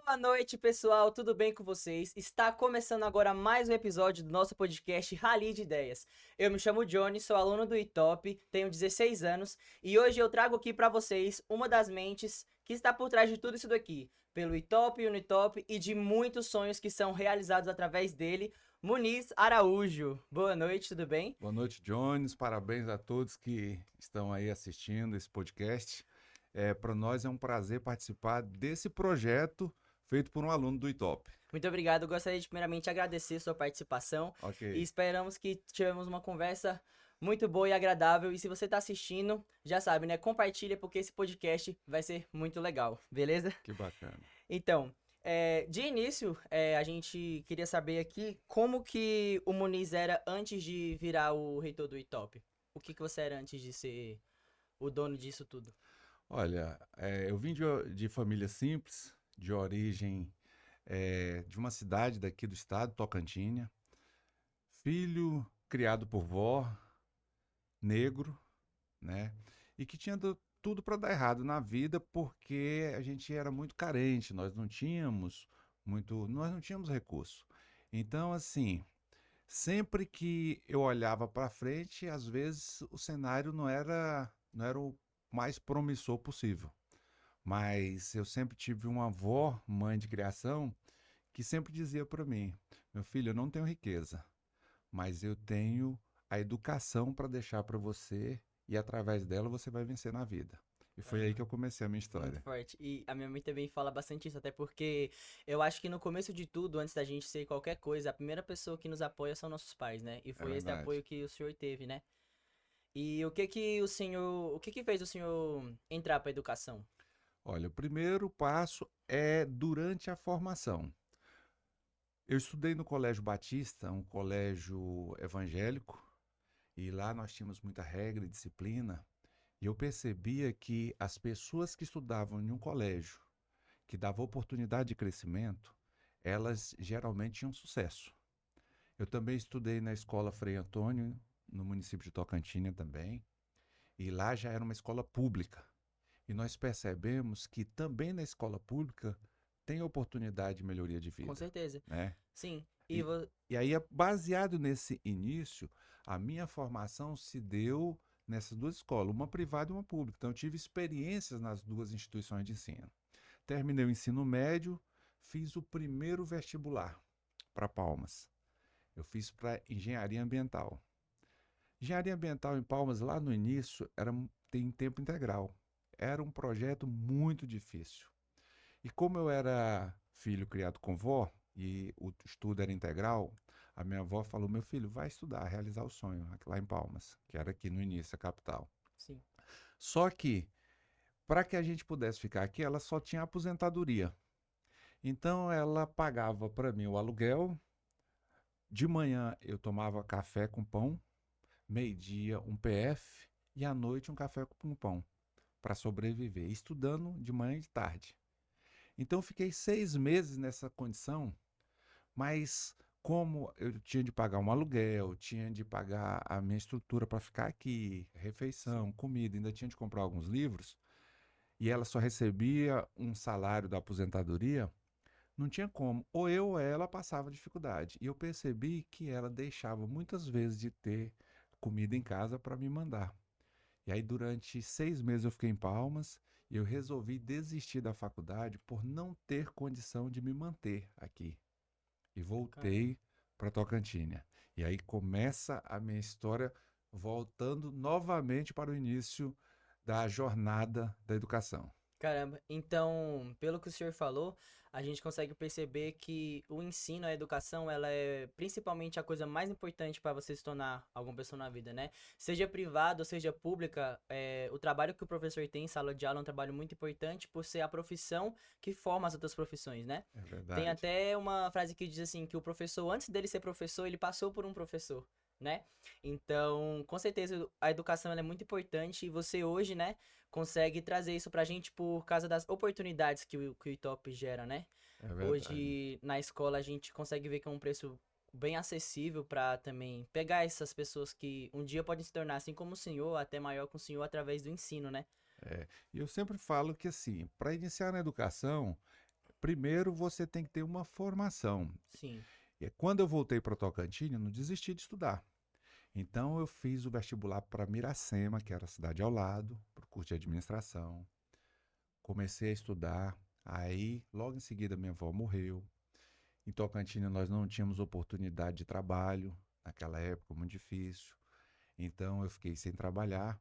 Boa noite, pessoal. Tudo bem com vocês? Está começando agora mais um episódio do nosso podcast Rally de Ideias. Eu me chamo Johnny, sou aluno do ITOP, tenho 16 anos e hoje eu trago aqui para vocês uma das mentes que está por trás de tudo isso daqui, pelo ITOP, Unitop e de muitos sonhos que são realizados através dele, Muniz Araújo. Boa noite, tudo bem? Boa noite, Jones. Parabéns a todos que estão aí assistindo esse podcast. Para nós é um prazer participar desse projeto feito por um aluno do ITOP. Muito obrigado. Eu gostaria de primeiramente agradecer sua participação Ok. e esperamos que tivemos uma conversa muito boa e agradável. E se você está assistindo, já sabe, né? Compartilha porque esse podcast vai ser muito legal, beleza? Que bacana. Então, de início, a gente queria saber aqui como que o Muniz era antes de virar o reitor do ITOP. O que você era antes de ser o dono disso tudo? Olha, eu vim de família simples, de origem de uma cidade daqui do estado, Tocantinha. Filho criado por vó, negro, né? E que tinha tudo para dar errado na vida porque a gente era muito carente, nós não tínhamos recurso. Então, assim, sempre que eu olhava para frente, às vezes o cenário não era o mais promissor possível. Mas eu sempre tive uma avó, mãe de criação, que sempre dizia para mim: meu filho, eu não tenho riqueza, mas eu tenho a educação para deixar para você e através dela você vai vencer na vida. E foi aí que eu comecei a minha Muito história. forte. E a minha mãe também fala bastante isso, até porque eu acho que no começo de tudo, antes da gente ser qualquer coisa, a primeira pessoa que nos apoia são nossos pais, né? E É foi esse verdade. apoio que o senhor teve, né? E o que que fez o senhor entrar para educação? Olha, o primeiro passo é durante a formação. Eu estudei no Colégio Batista, um colégio evangélico, e lá nós tínhamos muita regra e disciplina, e eu percebia que as pessoas que estudavam em um colégio que dava oportunidade de crescimento, elas geralmente tinham sucesso. Eu também estudei na escola Frei Antônio, no município de Tocantina também, e lá já era uma escola pública. E nós percebemos que também na escola pública tem oportunidade de melhoria de Com vida, certeza. né? Sim. E, e aí, baseado nesse início, a minha formação se deu nessas duas escolas, uma privada e uma pública. Então, eu tive experiências nas duas instituições de ensino. Terminei o ensino médio, fiz o primeiro vestibular para Palmas. Eu fiz para engenharia ambiental. Engenharia ambiental em Palmas, lá no início, tem tempo integral. Era um projeto muito difícil. E como eu era filho criado com vó e o estudo era integral, a minha avó falou: meu filho, vai estudar, realizar o sonho lá em Palmas, que era aqui no início, a capital. Sim. Só que, para que a gente pudesse ficar aqui, ela só tinha aposentadoria. Então ela pagava para mim o aluguel. De manhã eu tomava café com pão, meio-dia um PF e à noite um café com pão para sobreviver, estudando de manhã e de tarde. Então fiquei 6 meses nessa condição, mas como eu tinha de pagar um aluguel, tinha de pagar a minha estrutura para ficar aqui, refeição, Sim. comida, ainda tinha de comprar alguns livros, e ela só recebia um salário da aposentadoria, não tinha como. Ou ela passava dificuldade. E eu percebi que ela deixava muitas vezes de ter comida em casa para me mandar. E aí, durante 6 meses, eu fiquei em Palmas e eu resolvi desistir da faculdade por não ter condição de me manter aqui. E Caramba. voltei para Tocantina. E aí começa a minha história voltando novamente para o início da jornada da educação. Caramba, então, pelo que o senhor falou, a gente consegue perceber que o ensino, a educação, ela é principalmente a coisa mais importante para você se tornar alguma pessoa na vida, né? Seja privado ou seja pública, o trabalho que o professor tem em sala de aula é um trabalho muito importante por ser a profissão que forma as outras profissões, né? É Tem verdade. até uma frase que diz assim, que o professor, antes dele ser professor, ele passou por um professor, né? Então, com certeza, a educação ela é muito importante e você hoje, né, consegue trazer isso pra gente por causa das oportunidades que o ITOP gera, né? É verdade. Hoje, na escola, a gente consegue ver que é um preço bem acessível pra também pegar essas pessoas que um dia podem se tornar, assim como o senhor, até maior que o senhor, através do ensino, né? E eu sempre falo que assim, para iniciar na educação, Primeiro, você tem que ter uma formação. Sim. E quando eu voltei para Tocantins, eu não desisti de estudar. Então, eu fiz o vestibular para Miracema, que era a cidade ao lado, para o curso de administração. Comecei a estudar. Aí, logo em seguida, minha avó morreu. Em Tocantins, nós não tínhamos oportunidade de trabalho, naquela época, muito difícil. Então, eu fiquei sem trabalhar.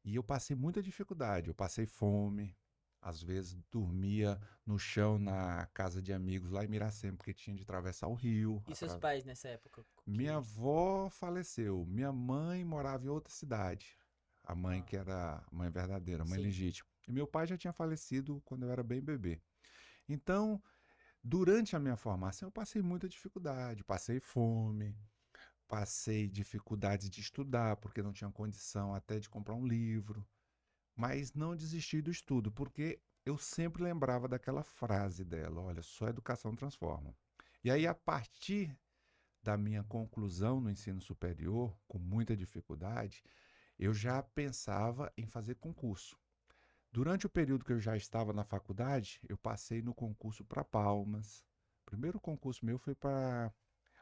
E eu passei muita dificuldade, eu passei fome, às vezes dormia no chão na casa de amigos lá em Miracema, porque tinha de atravessar o rio. E seus pais nessa época? Minha avó faleceu, minha mãe morava em outra cidade, a mãe Ah, que era a mãe verdadeira, a mãe sim. legítima. E meu pai já tinha falecido quando eu era bem bebê. Então, durante a minha formação, eu passei muita dificuldade, passei fome, passei dificuldades de estudar, porque não tinha condição até de comprar um livro. Mas não desisti do estudo, porque eu sempre lembrava daquela frase dela: olha, só a educação transforma. E aí, a partir da minha conclusão no ensino superior, com muita dificuldade, eu já pensava em fazer concurso. Durante o período que eu já estava na faculdade, eu passei no concurso para Palmas. O primeiro concurso meu foi para.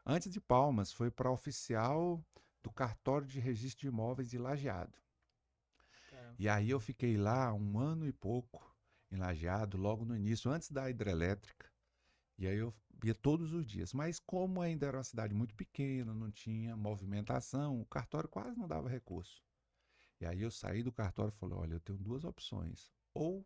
Antes de Palmas, foi para oficial do cartório de registro de imóveis de Lajeado. Caramba. E aí eu fiquei lá um ano e pouco em Lajeado, logo no início, antes da hidrelétrica. E aí eu ia todos os dias. Mas como ainda era uma cidade muito pequena, não tinha movimentação, o cartório quase não dava recurso. E aí eu saí do cartório e falei, olha, eu tenho duas opções. Ou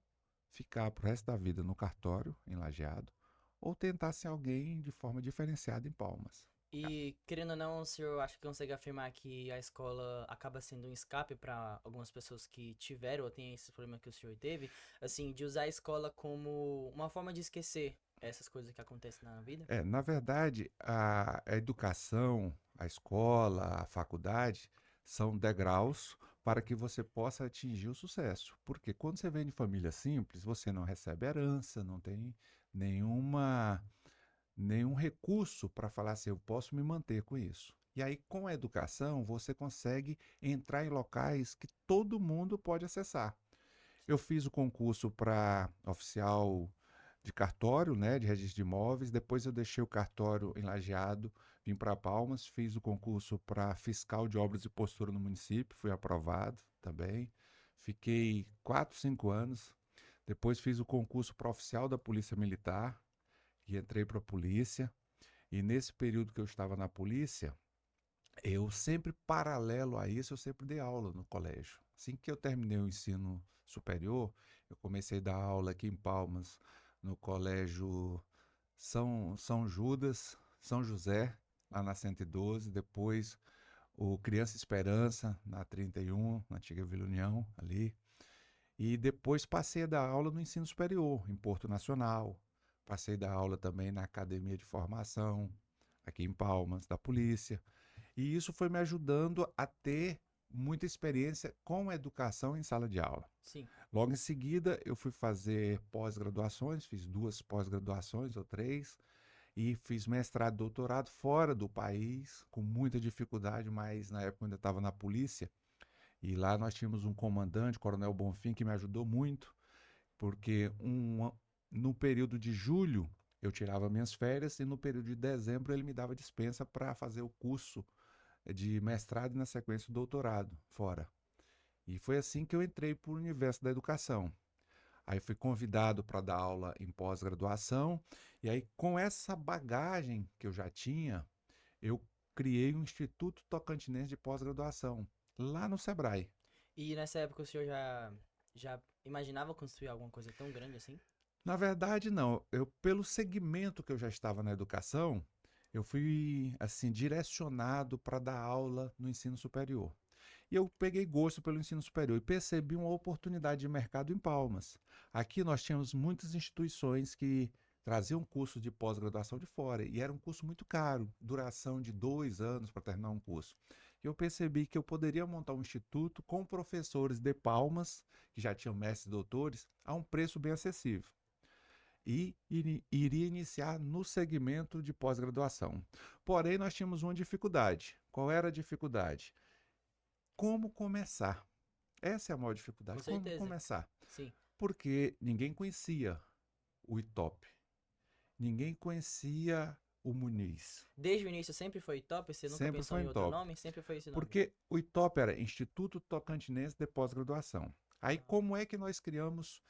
ficar pro resto da vida no cartório, em Lajeado, ou tentar ser alguém de forma diferenciada em Palmas. E, querendo ou não, o senhor acha que consegue afirmar que a escola acaba sendo um escape para algumas pessoas que tiveram ou têm esse problema que o senhor teve? Assim, de usar a escola como uma forma de esquecer essas coisas que acontecem na vida? Na verdade, a educação, a escola, a faculdade são degraus para que você possa atingir o sucesso. Porque quando você vem de família simples, você não recebe herança, não tem nenhuma, nenhum recurso para falar assim, eu posso me manter com isso. E aí, com a educação, você consegue entrar em locais que todo mundo pode acessar. Eu fiz o concurso para oficial de cartório, né, de registro de imóveis. Depois eu deixei o cartório em Lajeado, vim para Palmas, fiz o concurso para fiscal de obras e postura no município, fui aprovado também. Fiquei 4, 5 anos. Depois fiz o concurso para oficial da Polícia Militar e entrei para a polícia. E nesse período que eu estava na polícia, eu sempre, paralelo a isso, eu sempre dei aula no colégio. Assim que eu terminei o ensino superior, eu comecei a dar aula aqui em Palmas, no colégio São Judas, São José, lá na 112, depois o Criança Esperança, na 31, na antiga Vila União, ali. E depois passei a dar aula no ensino superior, em Porto Nacional. Passei a dar aula também na Academia de Formação, aqui em Palmas, da Polícia. E isso foi me ajudando a ter muita experiência com a educação em sala de aula. Sim. Logo em seguida, eu fui fazer pós-graduações, fiz 2 pós-graduações ou 3, e fiz mestrado e doutorado fora do país, com muita dificuldade, mas na época eu ainda estava na polícia, e lá nós tínhamos um comandante, Coronel Bonfim, que me ajudou muito, porque no período de julho eu tirava minhas férias, e no período de dezembro ele me dava dispensa para fazer o curso de mestrado e na sequência o doutorado fora. E foi assim que eu entrei para o universo da educação. Aí fui convidado para dar aula em pós-graduação, e aí com essa bagagem que eu já tinha, eu criei um Instituto Tocantinense de Pós-Graduação, lá no Sebrae. E nessa época o senhor já imaginava construir alguma coisa tão grande assim? Na verdade, não. Eu, pelo segmento que eu já estava na educação, eu fui assim direcionado para dar aula no ensino superior. E eu peguei gosto pelo ensino superior e percebi uma oportunidade de mercado em Palmas. Aqui nós tínhamos muitas instituições que traziam cursos de pós-graduação de fora e era um curso muito caro, duração de 2 anos para terminar um curso. E eu percebi que eu poderia montar um instituto com professores de Palmas, que já tinham mestres e doutores, a um preço bem acessível. E iria iniciar no segmento de pós-graduação. Porém, nós tínhamos uma dificuldade. Qual era a dificuldade? Como começar? Essa é a maior Com dificuldade. Como certeza. começar? Sim. Porque ninguém conhecia o ITOP. ninguém conhecia o Muniz. Desde o início sempre foi ITOP? Você nunca Sempre pensou foi em em outro top. nome? Sempre foi esse nome? Porque o ITOP era Instituto Tocantinense de Pós-Graduação. Aí como é que nós criamos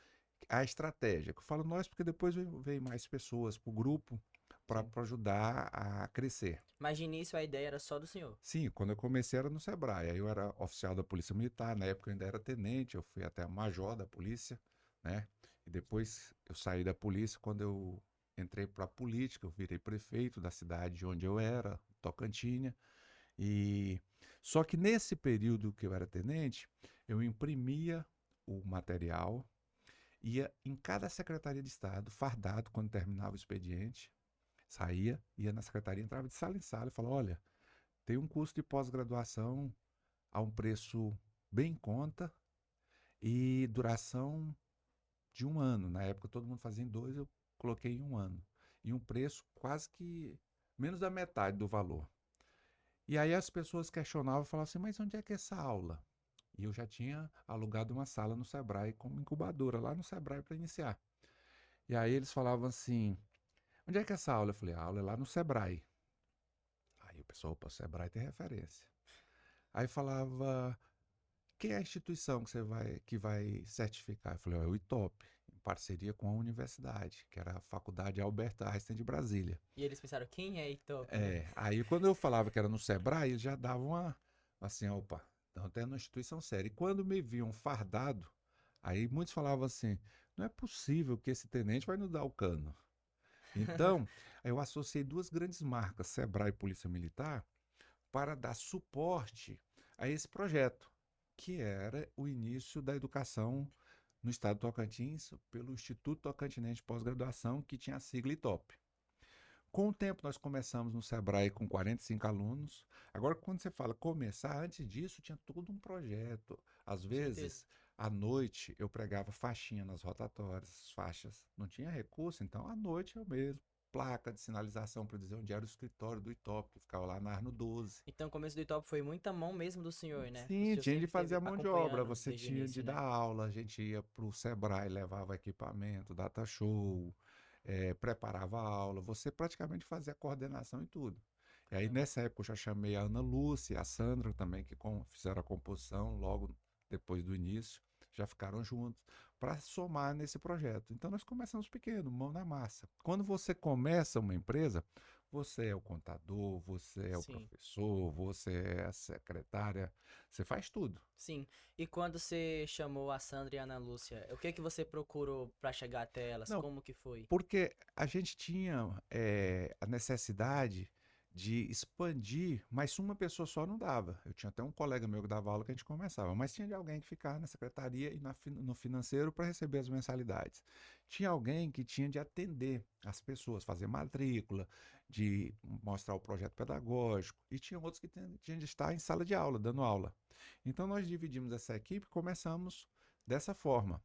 a estratégia? Eu falo nós porque depois veio mais pessoas para o grupo para Sim. ajudar a crescer. Mas de início a ideia era só do senhor. Sim, quando eu comecei era no Sebrae. Aí eu era oficial da Polícia Militar, na época eu ainda era tenente, eu fui até major da polícia, né? E depois eu saí da polícia, quando eu entrei para a política, eu virei prefeito da cidade onde eu era, Tocantinha. E só que nesse período que eu era tenente, eu imprimia o material, ia em cada secretaria de Estado, fardado quando terminava o expediente, saía, ia na secretaria, entrava de sala em sala e falava: olha, tem um curso de pós-graduação a um preço bem em conta e duração de 1 ano. Na época todo mundo fazia em 2, eu coloquei em 1 ano. E um preço quase que menos da metade do valor. E aí as pessoas questionavam e falavam assim, mas onde é que é essa aula? E eu já tinha alugado uma sala no Sebrae como incubadora, lá no Sebrae para iniciar. E aí eles falavam assim, onde é que é essa aula? Eu falei, a aula é lá no Sebrae. Aí o pessoal, opa, o Sebrae tem referência. Aí falava, quem é a instituição que vai certificar? Eu falei, ó, é o ITOP, em parceria com a universidade, que era a Faculdade Albert Einstein de Brasília. E eles pensaram, quem é ITOP, né? Aí quando eu falava que era no Sebrae, eles já davam assim, opa, então tem uma instituição séria. E quando me viam fardado, aí muitos falavam assim, não é possível que esse tenente vai nos dar o cano. Então, aí eu associei duas grandes marcas, Sebrae e Polícia Militar, para dar suporte a esse projeto, que era o início da educação no estado do Tocantins pelo Instituto Tocantinense de Pós-Graduação, que tinha a sigla ITOP. Com o tempo, nós começamos no Sebrae com 45 alunos. Agora, quando você fala começar, antes disso, tinha todo um projeto. Às Com certeza. vezes, à noite, eu pregava faixinha nas rotatórias, faixas. Não tinha recurso, então, à noite eu mesmo. Placa de sinalização para dizer onde era o escritório do ITOP, que ficava lá na Arno 12. Então o começo do ITOP foi muita mão mesmo do senhor, né? O Sim, senhor tinha de sempre fazer esteve a mão de obra, acompanhando você desde o tinha início, de dar né? aula, a gente ia para o Sebrae, levava equipamento, data show, preparava a aula, você praticamente fazia a coordenação e tudo. E aí Caramba. nessa época eu já chamei a Ana Lúcia, a Sandra também, que fizeram a composição logo depois do início, já ficaram juntos, para somar nesse projeto. Então nós começamos pequeno, mão na massa. Quando você começa uma empresa, você é o contador, você é o Sim, professor, você é a secretária, você faz tudo. sim. E quando você chamou a Sandra e a Ana Lúcia, o que que você procurou pra chegar até elas? Não, Como que foi? porque a gente tinha a necessidade de expandir, mas uma pessoa só não dava. Eu tinha até um colega meu que dava aula que a gente começava, mas tinha de alguém que ficar na secretaria e no financeiro para receber as mensalidades. Tinha alguém que tinha de atender as pessoas, fazer matrícula, de mostrar o projeto pedagógico, e tinha outros que tinham de estar em sala de aula, dando aula. Então nós dividimos essa equipe e começamos dessa forma.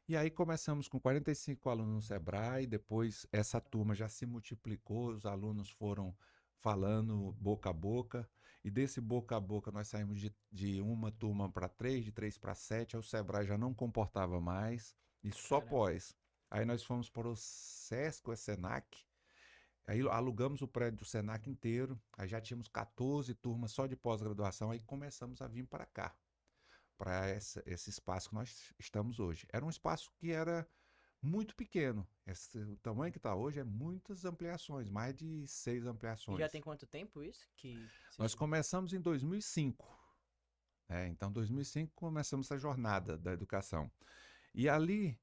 E aí começamos com 45 alunos no Sebrae, depois essa turma já se multiplicou, os alunos foram falando boca a boca, e desse boca a boca nós saímos de uma turma para três, de três para sete, aí o Sebrae já não comportava mais, e só Caramba. pós. Aí nós fomos para o Sesc, o Senac, aí alugamos o prédio do Senac inteiro, aí já tínhamos 14 turmas só de pós-graduação, aí começamos a vir para cá para esse espaço que nós estamos hoje. Era um espaço que era muito pequeno. O tamanho que está hoje é muitas ampliações, mais de 6 E já ampliações. tem quanto tempo isso que Nós vocês... começamos em 2005. Então, em 2005 começamos essa jornada da educação. E ali,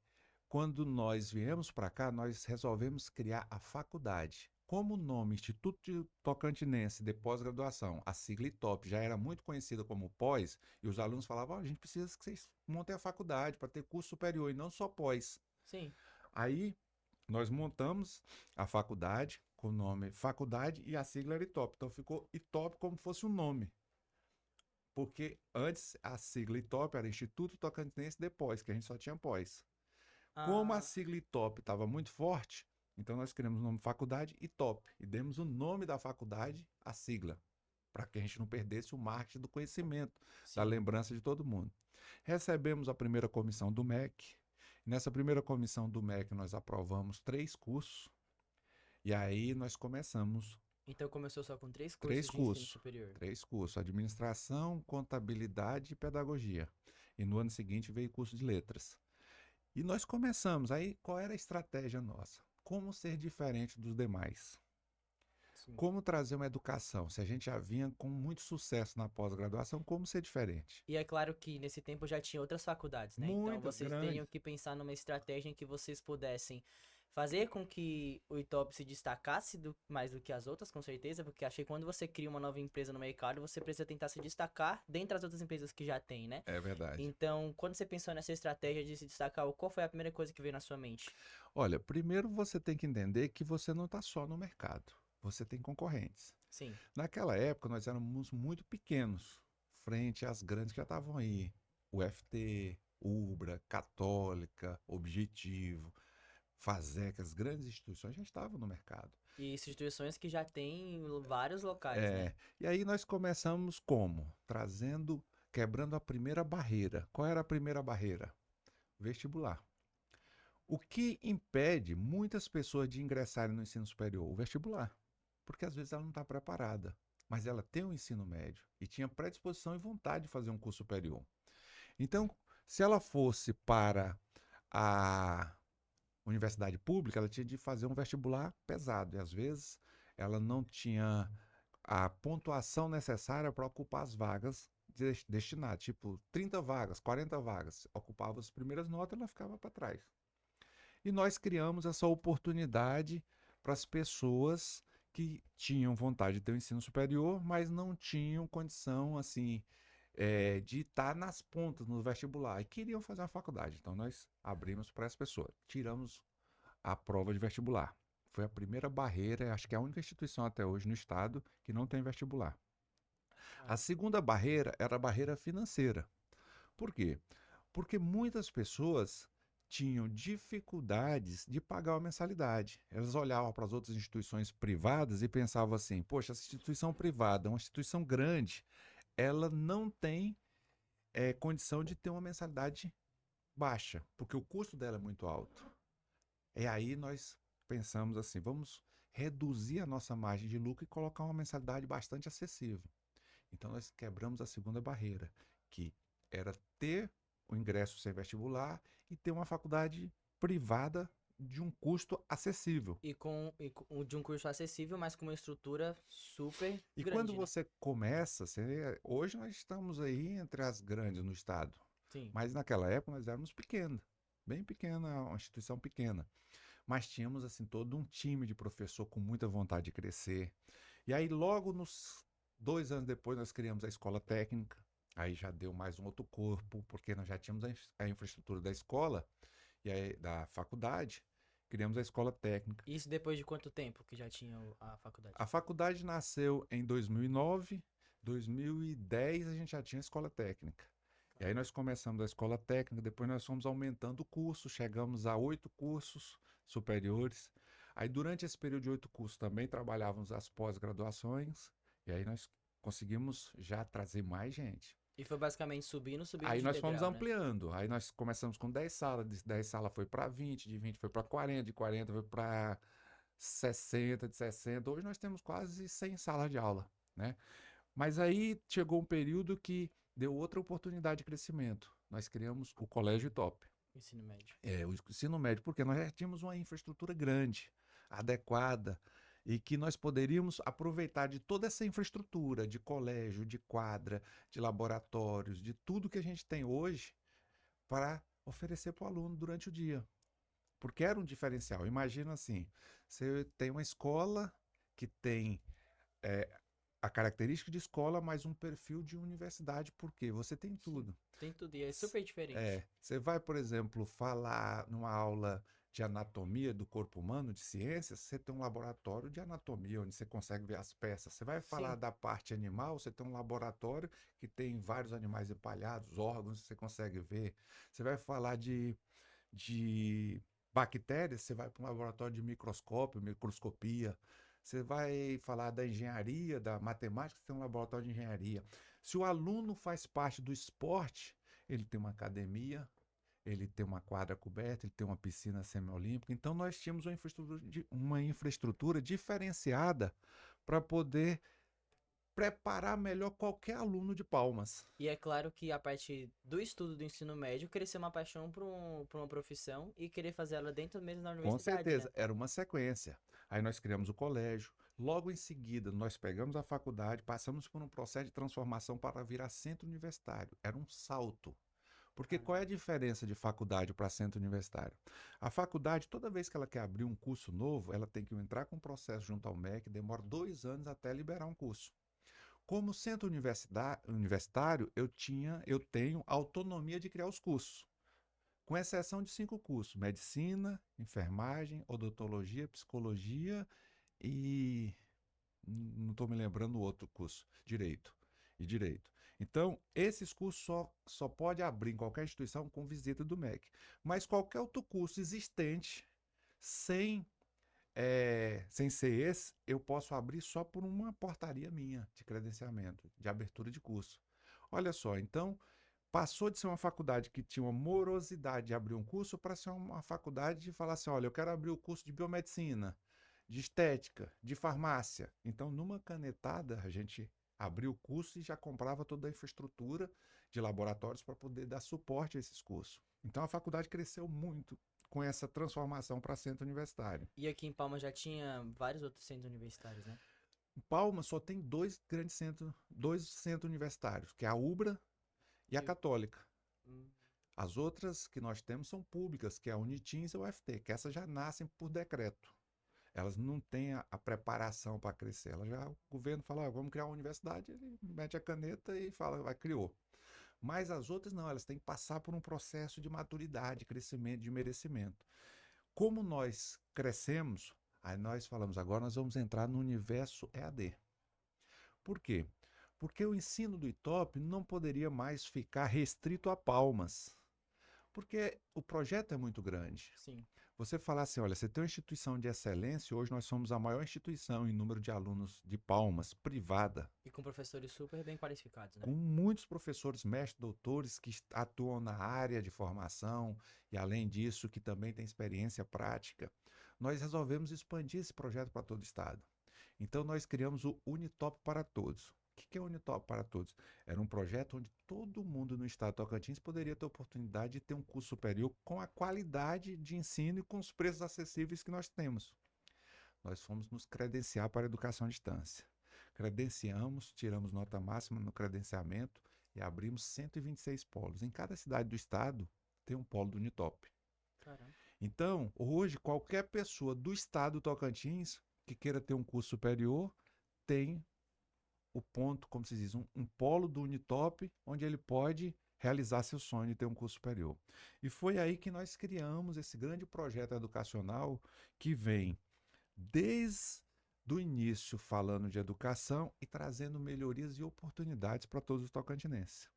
quando nós viemos para cá, nós resolvemos criar a faculdade. Como o nome Instituto Tocantinense de Pós-Graduação, a sigla ITOP, já era muito conhecida como pós, e os alunos falavam, a gente precisa que vocês montem a faculdade para ter curso superior e não só pós. Sim. Aí nós montamos a faculdade com o nome Faculdade e a sigla era ITOP. Então ficou ITOP como fosse um nome. Porque antes a sigla ITOP era Instituto Tocantinense de Pós, que a gente só tinha pós. Como a Ah, sigla ITOP estava muito forte, então nós criamos o nome Faculdade ITOP e demos o nome da faculdade à sigla, para que a gente não perdesse o marketing do conhecimento, da sim. lembrança de todo mundo. Recebemos a primeira comissão do MEC. Nessa primeira comissão do MEC nós aprovamos 3 cursos. E aí nós começamos Então começou só com três três cursos de ensino cursos, superior. três cursos, administração, contabilidade e pedagogia. E no ano seguinte veio o curso de letras. E nós começamos, aí qual era a estratégia nossa? Como ser diferente dos demais? Sim. Como trazer uma educação? Se a gente já vinha com muito sucesso na pós-graduação, como ser diferente? E é claro que nesse tempo já tinha outras faculdades, né? Então Muitas vocês teriam grandes. que pensar numa estratégia em que vocês pudessem fazer com que o Itópi se destacasse mais do que as outras, com certeza, porque achei que quando você cria uma nova empresa no mercado, você precisa tentar se destacar dentre as outras empresas que já tem, né? É verdade. Então, quando você pensou nessa estratégia de se destacar, qual foi a primeira coisa que veio na sua mente? Olha, primeiro você tem que entender que você não está só no mercado. Você tem concorrentes. Sim. Naquela época, nós éramos muito pequenos, frente às grandes que já estavam aí. UFT, Ubra, Católica, Objetivo, Fasec, as grandes instituições já estavam no mercado. E instituições que já têm em vários locais, né? E aí nós começamos como? Quebrando a primeira barreira. Qual era a primeira barreira? Vestibular. O que impede muitas pessoas de ingressarem no ensino superior? O vestibular. Porque às vezes ela não está preparada, mas ela tem um ensino médio e tinha predisposição e vontade de fazer um curso superior. Então, se ela fosse para a universidade pública, ela tinha de fazer um vestibular pesado e às vezes ela não tinha a pontuação necessária para ocupar as vagas destinadas, tipo 30 vagas, 40 vagas, ocupava as primeiras notas, ela ficava para trás. E nós criamos essa oportunidade para as pessoas que tinham vontade de ter o ensino superior, mas não tinham condição assim de estar nas pontas no vestibular e queriam fazer uma faculdade. Então nós abrimos para essa pessoa, tiramos a prova de vestibular. Foi a primeira barreira, acho que é a única instituição até hoje no estado que não tem vestibular. A Ah, segunda barreira era a barreira financeira. Por quê? Porque muitas pessoas tinham dificuldades de pagar uma mensalidade. Elas olhavam para as outras instituições privadas e pensavam assim: poxa, essa instituição privada, uma instituição grande, ela não tem condição de ter uma mensalidade baixa, porque o custo dela é muito alto. E aí nós pensamos assim: vamos reduzir a nossa margem de lucro e colocar uma mensalidade bastante acessível. Então nós quebramos a segunda barreira, que era ter o ingresso sem vestibular e ter uma faculdade privada de um custo acessível. de um curso acessível, mas com uma estrutura super E quando grande, né? você começa, hoje nós estamos aí entre as grandes no estado, Sim. mas naquela época nós éramos pequenos, bem pequena, uma instituição pequena. Mas tínhamos assim todo um time de professor com muita vontade de crescer. E aí logo nos 2 anos depois nós criamos a escola técnica. Aí já deu mais um outro corpo, porque nós já tínhamos a infraestrutura da escola e aí da faculdade. Criamos a escola técnica. Isso depois de quanto tempo que já tinha a faculdade? A faculdade nasceu em 2009, 2010 a gente já tinha a escola técnica. E aí nós começamos a escola técnica, depois nós fomos aumentando o curso, chegamos a 8 cursos superiores. Aí durante esse período de 8 cursos também trabalhávamos as pós-graduações, e aí nós conseguimos já trazer mais gente. E foi basicamente subindo, subindo Aí de nós fomos degrau, né? ampliando, aí nós começamos com 10 salas, de 10 salas foi para 20, de 20 foi para 40, de 40 foi para 60, de 60. Hoje nós temos quase 100 salas de aula, né? Mas aí chegou um período que deu outra oportunidade de crescimento. Nós criamos o Colégio Top, Ensino médio. o ensino médio, porque nós já tínhamos uma infraestrutura grande, adequada, e que nós poderíamos aproveitar de toda essa infraestrutura de colégio, de quadra, de laboratórios, de tudo que a gente tem hoje para oferecer para o aluno durante o dia. Porque era um diferencial. Imagina assim, você tem uma escola que tem é, a característica de escola, mas um perfil de universidade, porque você tem Sim. tudo. Tem tudo. E é super diferente. Você vai, por exemplo, falar numa aula de anatomia do corpo humano, de ciências, você tem um laboratório de anatomia, onde você consegue ver as peças. Você vai falar Sim. da parte animal, você tem um laboratório que tem vários animais empalhados, órgãos, você consegue ver. Você vai falar de bactérias, você vai para um laboratório de microscópio, microscopia. Você vai falar da engenharia, da matemática, você tem um laboratório de engenharia. Se o aluno faz parte do esporte, ele tem uma academia, ele tem uma quadra coberta, ele tem uma piscina semiolímpica. Então, nós tínhamos uma infraestrutura diferenciada para poder preparar melhor qualquer aluno de Palmas. E é claro que a partir do estudo do ensino médio, crescer uma paixão por uma profissão e querer fazer ela dentro mesmo da Com universidade, né? certeza, era uma sequência. Aí nós criamos o colégio. Logo em seguida, nós pegamos a faculdade, passamos por um processo de transformação para virar centro universitário. Era um salto. Porque qual é a Caramba. diferença de faculdade para centro universitário? A faculdade, toda vez que ela quer abrir um curso novo, ela tem que entrar com um processo junto ao MEC, demora 2 anos até liberar um curso. Como centro universitário, eu tenho autonomia de criar os cursos, com exceção de 5 cursos: medicina, enfermagem, odontologia, psicologia e não estou me lembrando o outro curso, direito. Então, esses cursos só pode abrir em qualquer instituição com visita do MEC. Mas qualquer outro curso existente, sem, sem ser esse, eu posso abrir só por uma portaria minha de credenciamento, de abertura de curso. Olha só, então, passou de ser uma faculdade que tinha uma morosidade de abrir um curso para ser uma faculdade de falar assim, olha, eu quero abrir o curso de biomedicina, de estética, de farmácia. Então, numa canetada, a gente abria o curso e já comprava toda a infraestrutura de laboratórios para poder dar suporte a esses cursos. Então, a faculdade cresceu muito com essa transformação para centro universitário. E aqui em Palmas já tinha vários outros centros universitários, né? Em Palmas só tem dois centros universitários, que é a UBRA e a E- Católica. hum, As outras que nós temos são públicas, que é a Unitins e a UFT, que essas já nascem por decreto. Elas não têm a preparação para crescer. O governo fala, vamos criar uma universidade, ele mete a caneta e fala, vai, criou. Mas as outras não, elas têm que passar por um processo de maturidade, crescimento, de merecimento. Como nós crescemos, aí nós falamos, agora nós vamos entrar no universo EAD. Por quê? Porque o ensino do ITOP não poderia mais ficar restrito a Palmas. Porque o projeto é muito grande. sim. Você falar assim, olha, você tem uma instituição de excelência, hoje nós somos a maior instituição em número de alunos de Palmas, privada, E com professores super bem qualificados, né? com muitos professores, mestres, doutores que atuam na área de formação e, além disso, que também têm experiência prática. Nós resolvemos expandir esse projeto para todo o estado. Então, nós criamos o Unitop para Todos. O que é o Unitop para Todos? Era um projeto onde todo mundo no estado de Tocantins poderia ter a oportunidade de ter um curso superior com a qualidade de ensino e com os preços acessíveis que nós temos. Nós fomos nos credenciar para a educação à distância. Credenciamos, tiramos nota máxima no credenciamento e abrimos 126 polos. Em cada cidade do estado tem um polo do Unitop. Caramba. Então, hoje, qualquer pessoa do estado do Tocantins que queira ter um curso superior tem o ponto, como se diz, um polo do Unitop, onde ele pode realizar seu sonho de ter um curso superior. E foi aí que nós criamos esse grande projeto educacional que vem desde o início falando de educação e trazendo melhorias e oportunidades para todos os tocantinenses.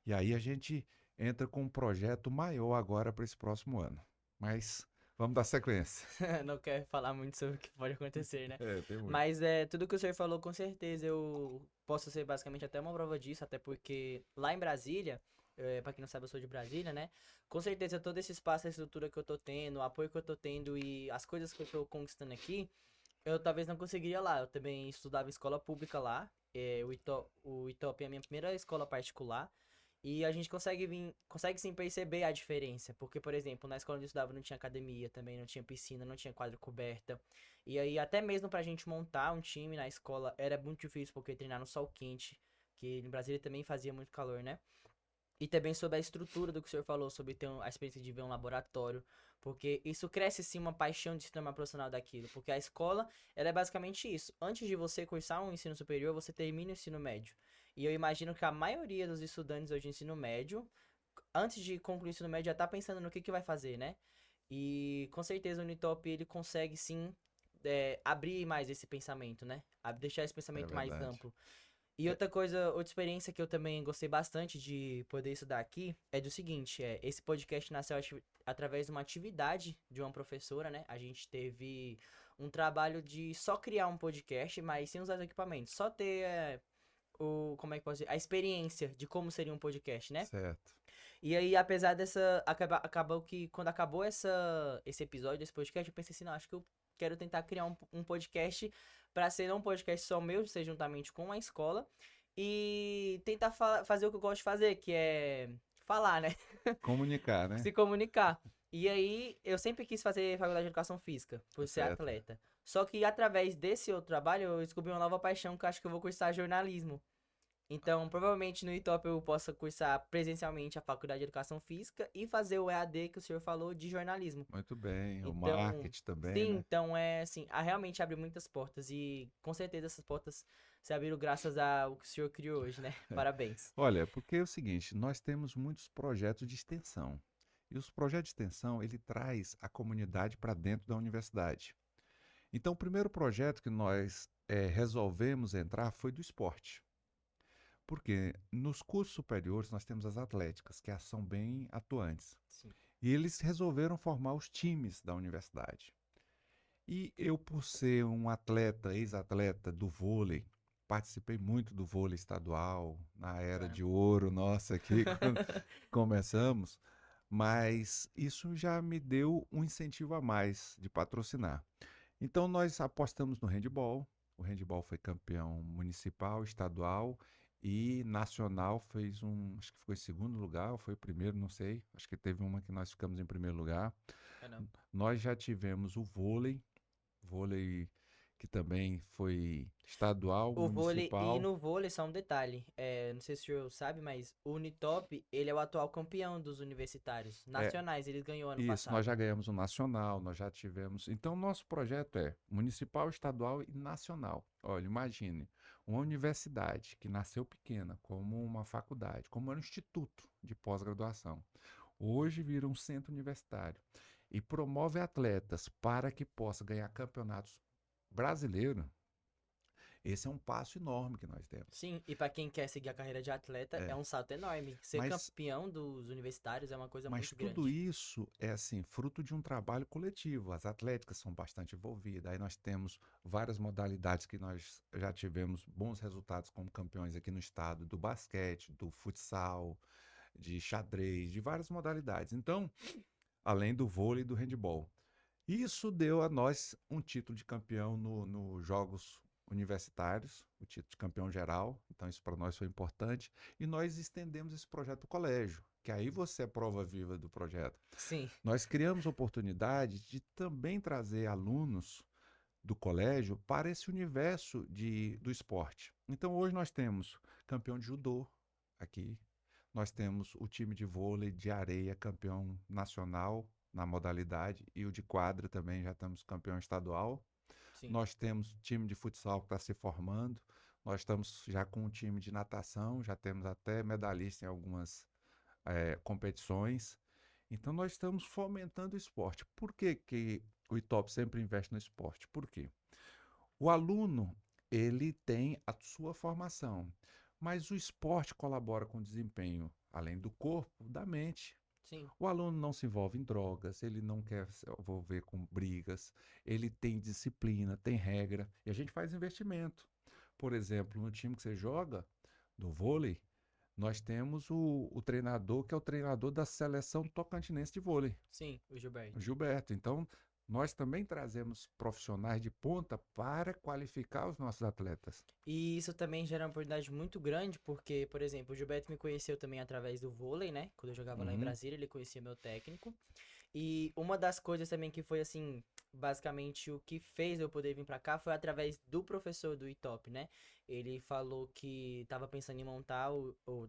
E aí a gente entra com um projeto maior agora para esse próximo ano. Mas vamos dar sequência. Não quero falar muito sobre o que pode acontecer, né? Tem muito. Mas tudo que o senhor falou, com certeza eu posso ser basicamente até uma prova disso, até porque lá em Brasília, pra quem não sabe, eu sou de Brasília, né? Com certeza todo esse espaço, a estrutura que eu tô tendo, o apoio que eu tô tendo e as coisas que eu tô conquistando aqui, eu talvez não conseguiria lá. Eu também estudava em escola pública lá. O ITOP é a minha primeira escola particular. E a gente consegue sim perceber a diferença. Porque, por exemplo, na escola onde eu estudava não tinha academia também, não tinha piscina, não tinha quadra coberta. E aí, até mesmo pra gente montar um time na escola era muito difícil, porque treinar no sol quente, que em Brasília também fazia muito calor, né? E também sobre a estrutura do que o senhor falou, sobre ter a experiência de ver um laboratório, porque isso cresce sim uma paixão de se tornar profissional daquilo, porque a escola, ela é basicamente isso. Antes de você cursar um ensino superior, você termina o ensino médio. E eu imagino que a maioria dos estudantes hoje de ensino médio, antes de concluir o ensino médio, já tá pensando no que vai fazer, né? E com certeza o Unitop, ele consegue sim abrir mais esse pensamento, né? Deixar esse É pensamento mais verdade. amplo. E É, outra coisa, outra experiência que eu também gostei bastante de poder estudar aqui é do seguinte, esse podcast nasceu através de uma atividade de uma professora, né? A gente teve um trabalho de só criar um podcast, mas sem usar os equipamentos, só ter como é que posso dizer? A experiência de como seria um podcast, né? Certo. E aí, apesar dessa. Acabou que quando acabou esse episódio, esse podcast, eu pensei assim, não, acho que eu quero tentar criar um podcast pra ser não um podcast só meu, ser juntamente com a escola. E tentar fazer o que eu gosto de fazer, que é falar, né? Comunicar, né? Se comunicar. E aí, eu sempre quis fazer faculdade de educação física, por ser Certo. atleta. Só que através desse outro trabalho, eu descobri uma nova paixão que eu acho que eu vou cursar jornalismo. Então, provavelmente no ITOP eu possa cursar presencialmente a faculdade de educação física e fazer o EAD que o senhor falou de jornalismo. Muito bem. O Então, marketing também, sim, né? então é assim, realmente abre muitas portas e com certeza essas portas se abriram graças ao que o senhor criou hoje, né? Parabéns. Olha, porque é o seguinte, nós temos muitos projetos de extensão. E os projetos de extensão, ele traz a comunidade para dentro da universidade. Então, o primeiro projeto que nós resolvemos entrar foi do esporte. Porque nos cursos superiores nós temos as atléticas, que são bem atuantes. Sim. E eles resolveram formar os times da universidade. E eu, por ser um atleta, ex-atleta do vôlei, participei muito do vôlei estadual, na era de Caramba. ouro nossa aqui, quando começamos, mas isso já me deu um incentivo a mais de patrocinar. Então nós apostamos no handebol. O handebol foi campeão municipal, estadual e nacional. Acho que ficou em segundo lugar, ou foi o primeiro, não sei. Acho que teve uma que nós ficamos em primeiro lugar. Caramba. Nós já tivemos o vôlei que também foi estadual, O vôlei, e municipal. no vôlei, só um detalhe, não sei se o senhor sabe, mas o Unitop, ele é o atual campeão dos universitários É, nacionais, ele ganhou ano isso, nós passado. já ganhamos o nacional, nós já tivemos. Então, nosso projeto é municipal, estadual e nacional. Olha, imagine, uma universidade que nasceu pequena, como uma faculdade, como um instituto de pós-graduação, hoje vira um centro universitário e promove atletas para que possa ganhar campeonatos brasileiros. Esse é um passo enorme que nós temos. Sim, e pra quem quer seguir a carreira de atleta, é É, um salto enorme. Ser mas campeão dos universitários é uma coisa Mas muito tudo grande. isso é assim, fruto de um trabalho coletivo. As atléticas são bastante envolvidas. Aí nós temos várias modalidades que nós já tivemos bons resultados como campeões aqui no estado, do basquete, do futsal, de xadrez, de várias modalidades. Então, além do vôlei e do handebol. Isso deu a nós um título de campeão nos Jogos Universitários, o título de campeão geral. Então, isso para nós foi importante. E nós estendemos esse projeto para o colégio, que aí você é prova viva do projeto. Sim, Nós criamos oportunidade de também trazer alunos do colégio para esse universo do esporte. Então, hoje nós temos campeão de judô aqui, nós temos o time de vôlei de areia, campeão nacional na modalidade, e o de quadra também já estamos campeão estadual. sim. Nós temos time de futsal que está se formando, nós estamos já com um time de natação, já temos até medalhista em algumas competições. Então, nós estamos fomentando o esporte. Por que, que o ITOP sempre investe no esporte? Por quê? O aluno, ele tem a sua formação, mas o esporte colabora com o desempenho, além do corpo, da mente. Sim. O aluno não se envolve em drogas, ele não quer se envolver com brigas, ele tem disciplina, tem regra, e a gente faz investimento. Por exemplo, no time que você joga, do vôlei, nós temos o treinador que é o treinador da seleção tocantinense de vôlei, Sim, o o Gilberto. Gilberto. Então, nós também trazemos profissionais de ponta para qualificar os nossos atletas. E isso também gera uma oportunidade muito grande, porque, por exemplo, o Gilberto me conheceu também através do vôlei, né? Quando eu jogava lá em Uhum, Brasília, ele conhecia meu técnico. E uma das coisas também que foi assim, basicamente o que fez eu poder vir pra cá foi através do professor do ITOP, né? Ele falou que tava pensando em montar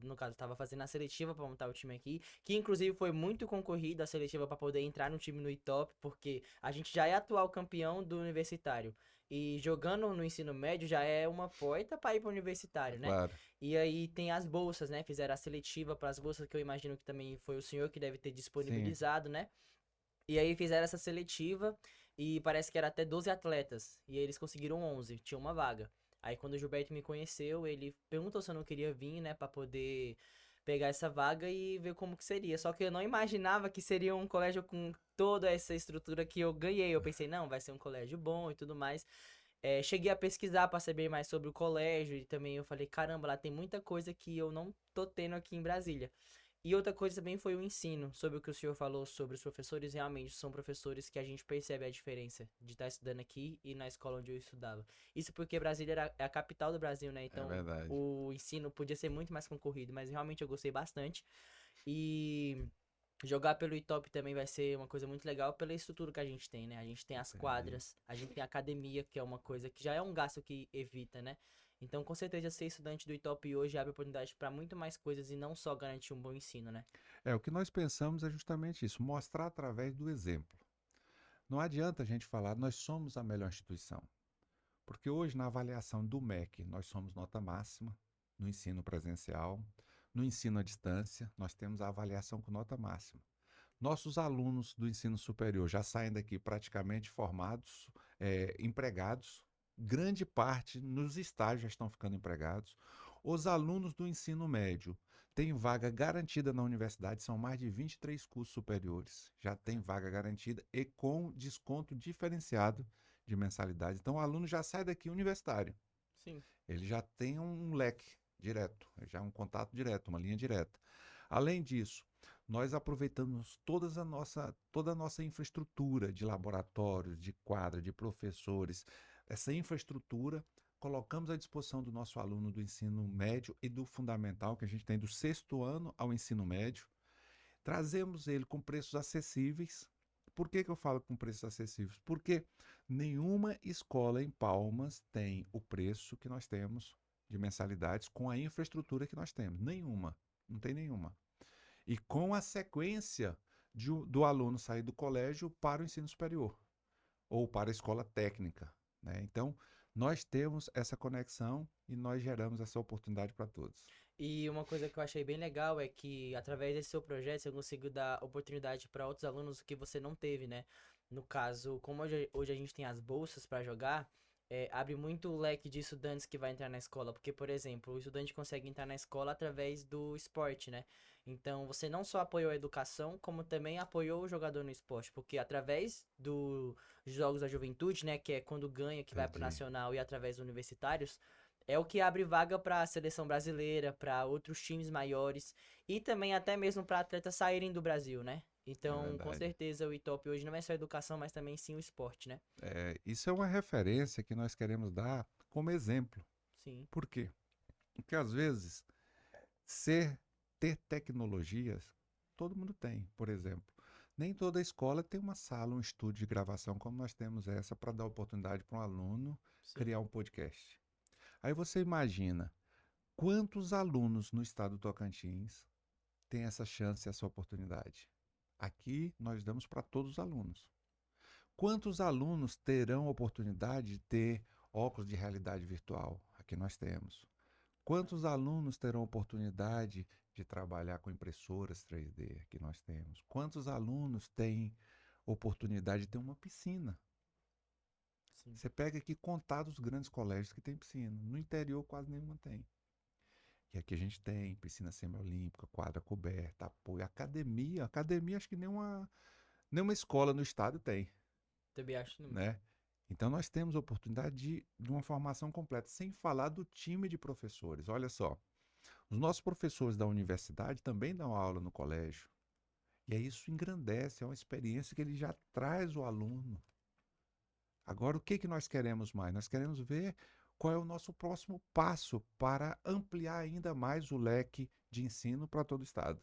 no caso, tava fazendo a seletiva pra montar o time aqui, que inclusive foi muito concorrida a seletiva pra poder entrar no time no ITOP, porque a gente já é atual campeão do universitário. E jogando no ensino médio já é uma porta pra ir pro universitário, né? claro. E aí tem as bolsas, né? Fizeram a seletiva para as bolsas que eu imagino que também foi o senhor que deve ter Sim. disponibilizado, né? E aí fizeram essa seletiva e parece que era até 12 atletas. E eles conseguiram 11, tinha uma vaga. Aí quando o Gilberto me conheceu, ele perguntou se eu não queria vir, né, pra poder pegar essa vaga e ver como que seria. Só que eu não imaginava que seria um colégio com toda essa estrutura que eu ganhei. Eu pensei, não, vai ser um colégio bom e tudo mais. cheguei a pesquisar para saber mais sobre o colégio e também eu falei, caramba, lá tem muita coisa que eu não tô tendo aqui em Brasília. E outra coisa também foi o ensino, sobre o que o senhor falou sobre os professores, realmente são professores que a gente percebe a diferença de estar estudando aqui e na escola onde eu estudava. Isso porque Brasília é a capital do Brasil, né? É Então verdade. o ensino podia ser muito mais concorrido, mas realmente eu gostei bastante. E jogar pelo Itop também vai ser uma coisa muito legal pela estrutura que a gente tem, né? A gente tem as Entendi. quadras, a gente tem a academia, que é uma coisa que já é um gasto que evita, né? Então, com certeza, ser estudante do Itop hoje abre oportunidade para muito mais coisas e não só garantir um bom ensino, né? O que nós pensamos é justamente isso, mostrar através do exemplo. Não adianta a gente falar, nós somos a melhor instituição. Porque hoje, na avaliação do MEC, nós somos nota máxima no ensino presencial, no ensino à distância, nós temos a avaliação com nota máxima. Nossos alunos do ensino superior já saem daqui praticamente formados, empregados, grande parte nos estágios já estão ficando empregados. Os alunos do ensino médio têm vaga garantida na universidade, são mais de 23 cursos superiores, já tem vaga garantida e com desconto diferenciado de mensalidade. Então, o aluno já sai daqui universitário, Sim. ele já tem um leque direto, já um contato direto, uma linha direta. Além disso, nós aproveitamos toda a nossa infraestrutura de laboratórios, de quadra, de professores, essa infraestrutura colocamos à disposição do nosso aluno do ensino médio e do fundamental, que a gente tem do sexto ano ao ensino médio. Trazemos ele com preços acessíveis. Por que eu falo com preços acessíveis? Porque nenhuma escola em Palmas tem o preço que nós temos de mensalidades com a infraestrutura que nós temos. Nenhuma. Não tem nenhuma. E com a sequência do aluno sair do colégio para o ensino superior ou para a escola técnica, né? Então, nós temos essa conexão e nós geramos essa oportunidade para todos. E uma coisa que eu achei bem legal é que, através desse seu projeto, você conseguiu dar oportunidade para outros alunos que você não teve, né? No caso, como hoje a gente tem as bolsas para jogar, abre muito o leque de estudantes que vai entrar na escola. Porque, por exemplo, o estudante consegue entrar na escola através do esporte, né? Então, você não só apoiou a educação, como também apoiou o jogador no esporte. Porque através dos Jogos da Juventude, né? Que é quando ganha, que vai pro Entendi. Nacional, e através dos universitários é o que abre vaga para a seleção brasileira, para outros times maiores e também até mesmo para atletas saírem do Brasil, né? É Então, com verdade. certeza o Itop hoje não é só educação, mas também sim o esporte, né? Isso é uma referência que nós queremos dar como exemplo. Sim, Por quê? Porque às vezes ser ter tecnologias todo mundo tem, por exemplo. Nem toda escola tem uma sala, um estúdio de gravação como nós temos essa para dar oportunidade para um aluno sim, criar um podcast. Aí você imagina quantos alunos no estado do Tocantins têm essa chance, essa oportunidade. Aqui nós damos para todos os alunos. Quantos alunos terão a oportunidade de ter óculos de realidade virtual? Aqui nós temos. Quantos alunos terão oportunidade de trabalhar com impressoras 3D? Aqui nós temos. Quantos alunos têm oportunidade de ter uma piscina? sim. Você pega aqui contados grandes colégios que têm piscina. No interior quase nenhuma tem. E aqui a gente tem piscina semiolímpica, quadra coberta, apoio, academia. Academia acho que nenhuma escola no estado tem, Também acho não. né? Então nós temos a oportunidade de uma formação completa, sem falar do time de professores. Olha só, os nossos professores da universidade também dão aula no colégio. E aí isso engrandece, é uma experiência que ele já traz o aluno. Agora, o que que nós queremos mais? Nós queremos ver qual é o nosso próximo passo para ampliar ainda mais o leque de ensino para todo o estado.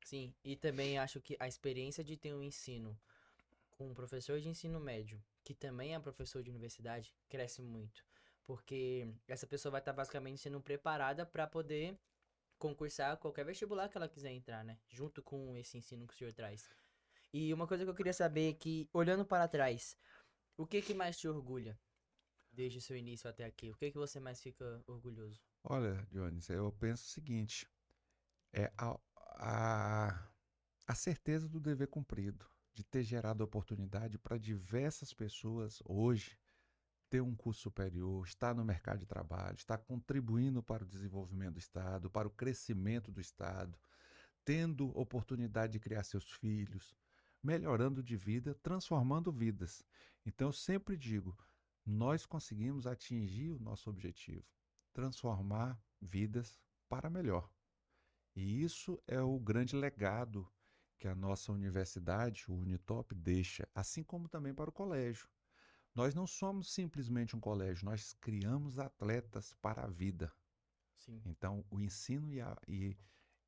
Sim, e também acho que a experiência de ter um ensino com um professor de ensino médio, que também é professor de universidade, cresce muito. Porque essa pessoa vai estar basicamente sendo preparada para poder concursar qualquer vestibular que ela quiser entrar, né? Junto com esse ensino que o senhor traz. E uma coisa que eu queria saber é que, olhando para trás, o que que mais te orgulha desde o seu início até aqui? O que que você mais fica orgulhoso? Olha, Jones, eu penso o seguinte: é a, a certeza do dever cumprido, de ter gerado oportunidade para diversas pessoas hoje ter um curso superior, estar no mercado de trabalho, estar contribuindo para o desenvolvimento do Estado, para o crescimento do Estado, tendo oportunidade de criar seus filhos, melhorando de vida, transformando vidas. Então eu sempre digo, nós conseguimos atingir o nosso objetivo, transformar vidas para melhor. E isso é o grande legado que a nossa universidade, o Unitop, deixa, assim como também para o colégio. Nós não somos simplesmente um colégio, nós criamos atletas para a vida. Sim. Então, o ensino e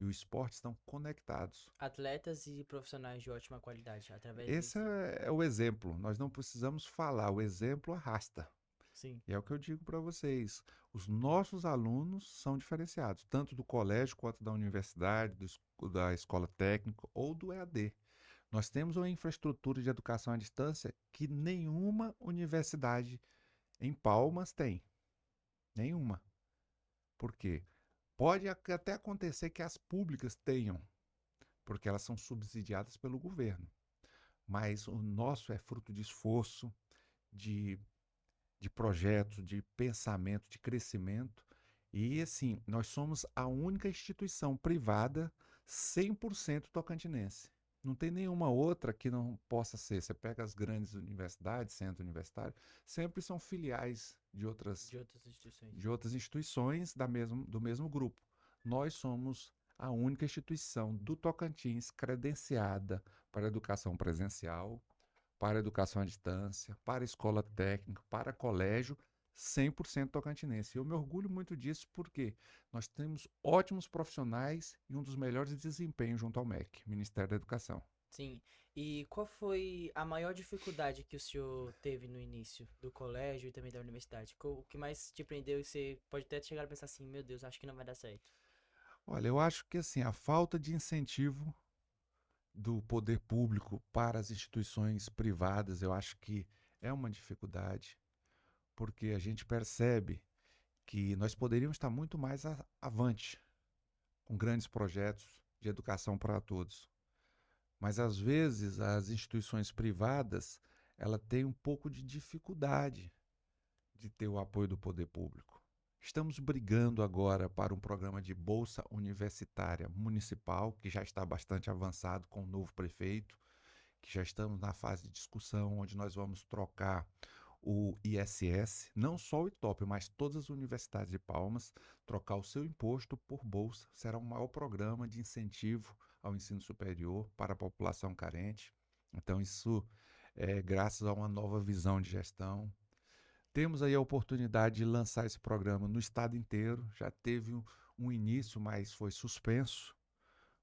o esporte estão conectados. Atletas e profissionais de ótima qualidade, através do Esse ensino. é o exemplo, nós não precisamos falar, o exemplo arrasta. Sim, E é o que eu digo para vocês. Os nossos alunos são diferenciados, tanto do colégio quanto da universidade, da escola técnica ou do EAD. Nós temos uma infraestrutura de educação à distância que nenhuma universidade em Palmas tem. Nenhuma. Por quê? Pode até acontecer que as públicas tenham, porque elas são subsidiadas pelo governo. Mas o nosso é fruto de esforço, de de projetos, de pensamento, de crescimento. E assim, nós somos a única instituição privada 100% tocantinense. Não tem nenhuma outra que não possa ser. Você pega as grandes universidades, centro universitário, sempre são filiais de outras instituições. de outras instituições do mesmo grupo. Nós somos a única instituição do Tocantins credenciada para a educação presencial, para a educação à distância, para a escola técnica, para colégio, 100% tocantinense. Eu me orgulho muito disso porque nós temos ótimos profissionais e um dos melhores desempenhos junto ao MEC, Ministério da Educação. Sim. E qual foi a maior dificuldade que o senhor teve no início do colégio e também da universidade? O que mais te prendeu e você pode até chegar a pensar assim, meu Deus, acho que não vai dar certo. Olha, eu acho que assim, a falta de incentivo do poder público para as instituições privadas, eu acho que é uma dificuldade, porque a gente percebe que nós poderíamos estar muito mais avante com grandes projetos de educação para todos. Mas às vezes as instituições privadas, ela tem um pouco de dificuldade de ter o apoio do poder público. Estamos brigando agora para um programa de bolsa universitária municipal, que já está bastante avançado com o novo prefeito, que já estamos na fase de discussão, onde nós vamos trocar o ISS, não só o ITOP, mas todas as universidades de Palmas, trocar o seu imposto por bolsa. Será um maior programa de incentivo ao ensino superior para a população carente. Então, isso é graças a uma nova visão de gestão. Temos aí a oportunidade de lançar esse programa no estado inteiro. Já teve um início, mas foi suspenso.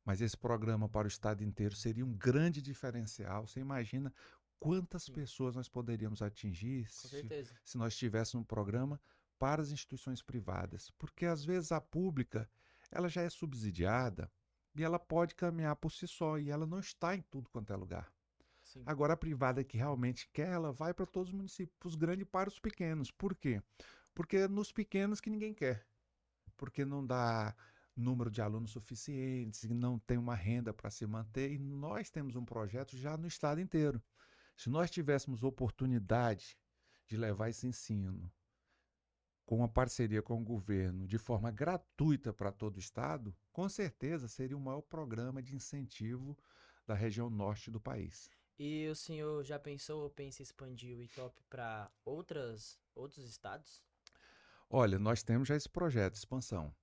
Mas esse programa para o estado inteiro seria um grande diferencial. Você imagina quantas Sim, pessoas nós poderíamos atingir com certeza. se nós tivéssemos um programa para as instituições privadas? Porque às vezes a pública, ela já é subsidiada e ela pode caminhar por si só e ela não está em tudo quanto é lugar. Sim, Agora a privada que realmente quer, ela vai para todos os municípios, para os grandes e para os pequenos. Por quê? Porque é nos pequenos que ninguém quer, porque não dá número de alunos suficientes, não tem uma renda para se manter, e nós temos um projeto já no estado inteiro. Se nós tivéssemos oportunidade de levar esse ensino com uma parceria com o governo de forma gratuita para todo o estado, com certeza seria o maior programa de incentivo da região norte do país. e o senhor já pensou ou pensa em expandir o ITOP para outros estados? Olha, nós temos já esse projeto de expansão,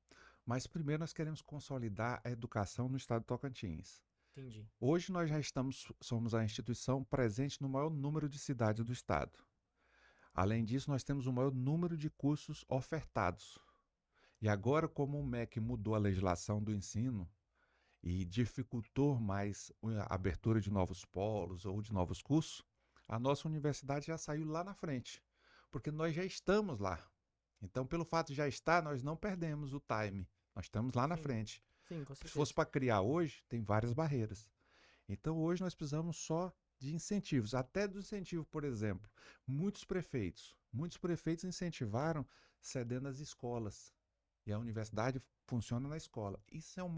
mas primeiro nós queremos consolidar a educação no estado de Tocantins. Entendi. Hoje nós já somos a instituição presente no maior número de cidades do estado. Além disso, nós temos o maior número de cursos ofertados. E agora, como o MEC mudou a legislação do ensino e dificultou mais a abertura de novos polos ou de novos cursos, a nossa universidade já saiu lá na frente, porque nós já estamos lá. Então, pelo fato de já estar, nós não perdemos o time. Nós estamos lá na Sim, frente. sim, com Se fosse certeza. para criar hoje, tem várias barreiras. Então, hoje nós precisamos só de incentivos, até do incentivo, por exemplo. Muitos prefeitos incentivaram cedendo as escolas. E a universidade funciona na escola. Isso é a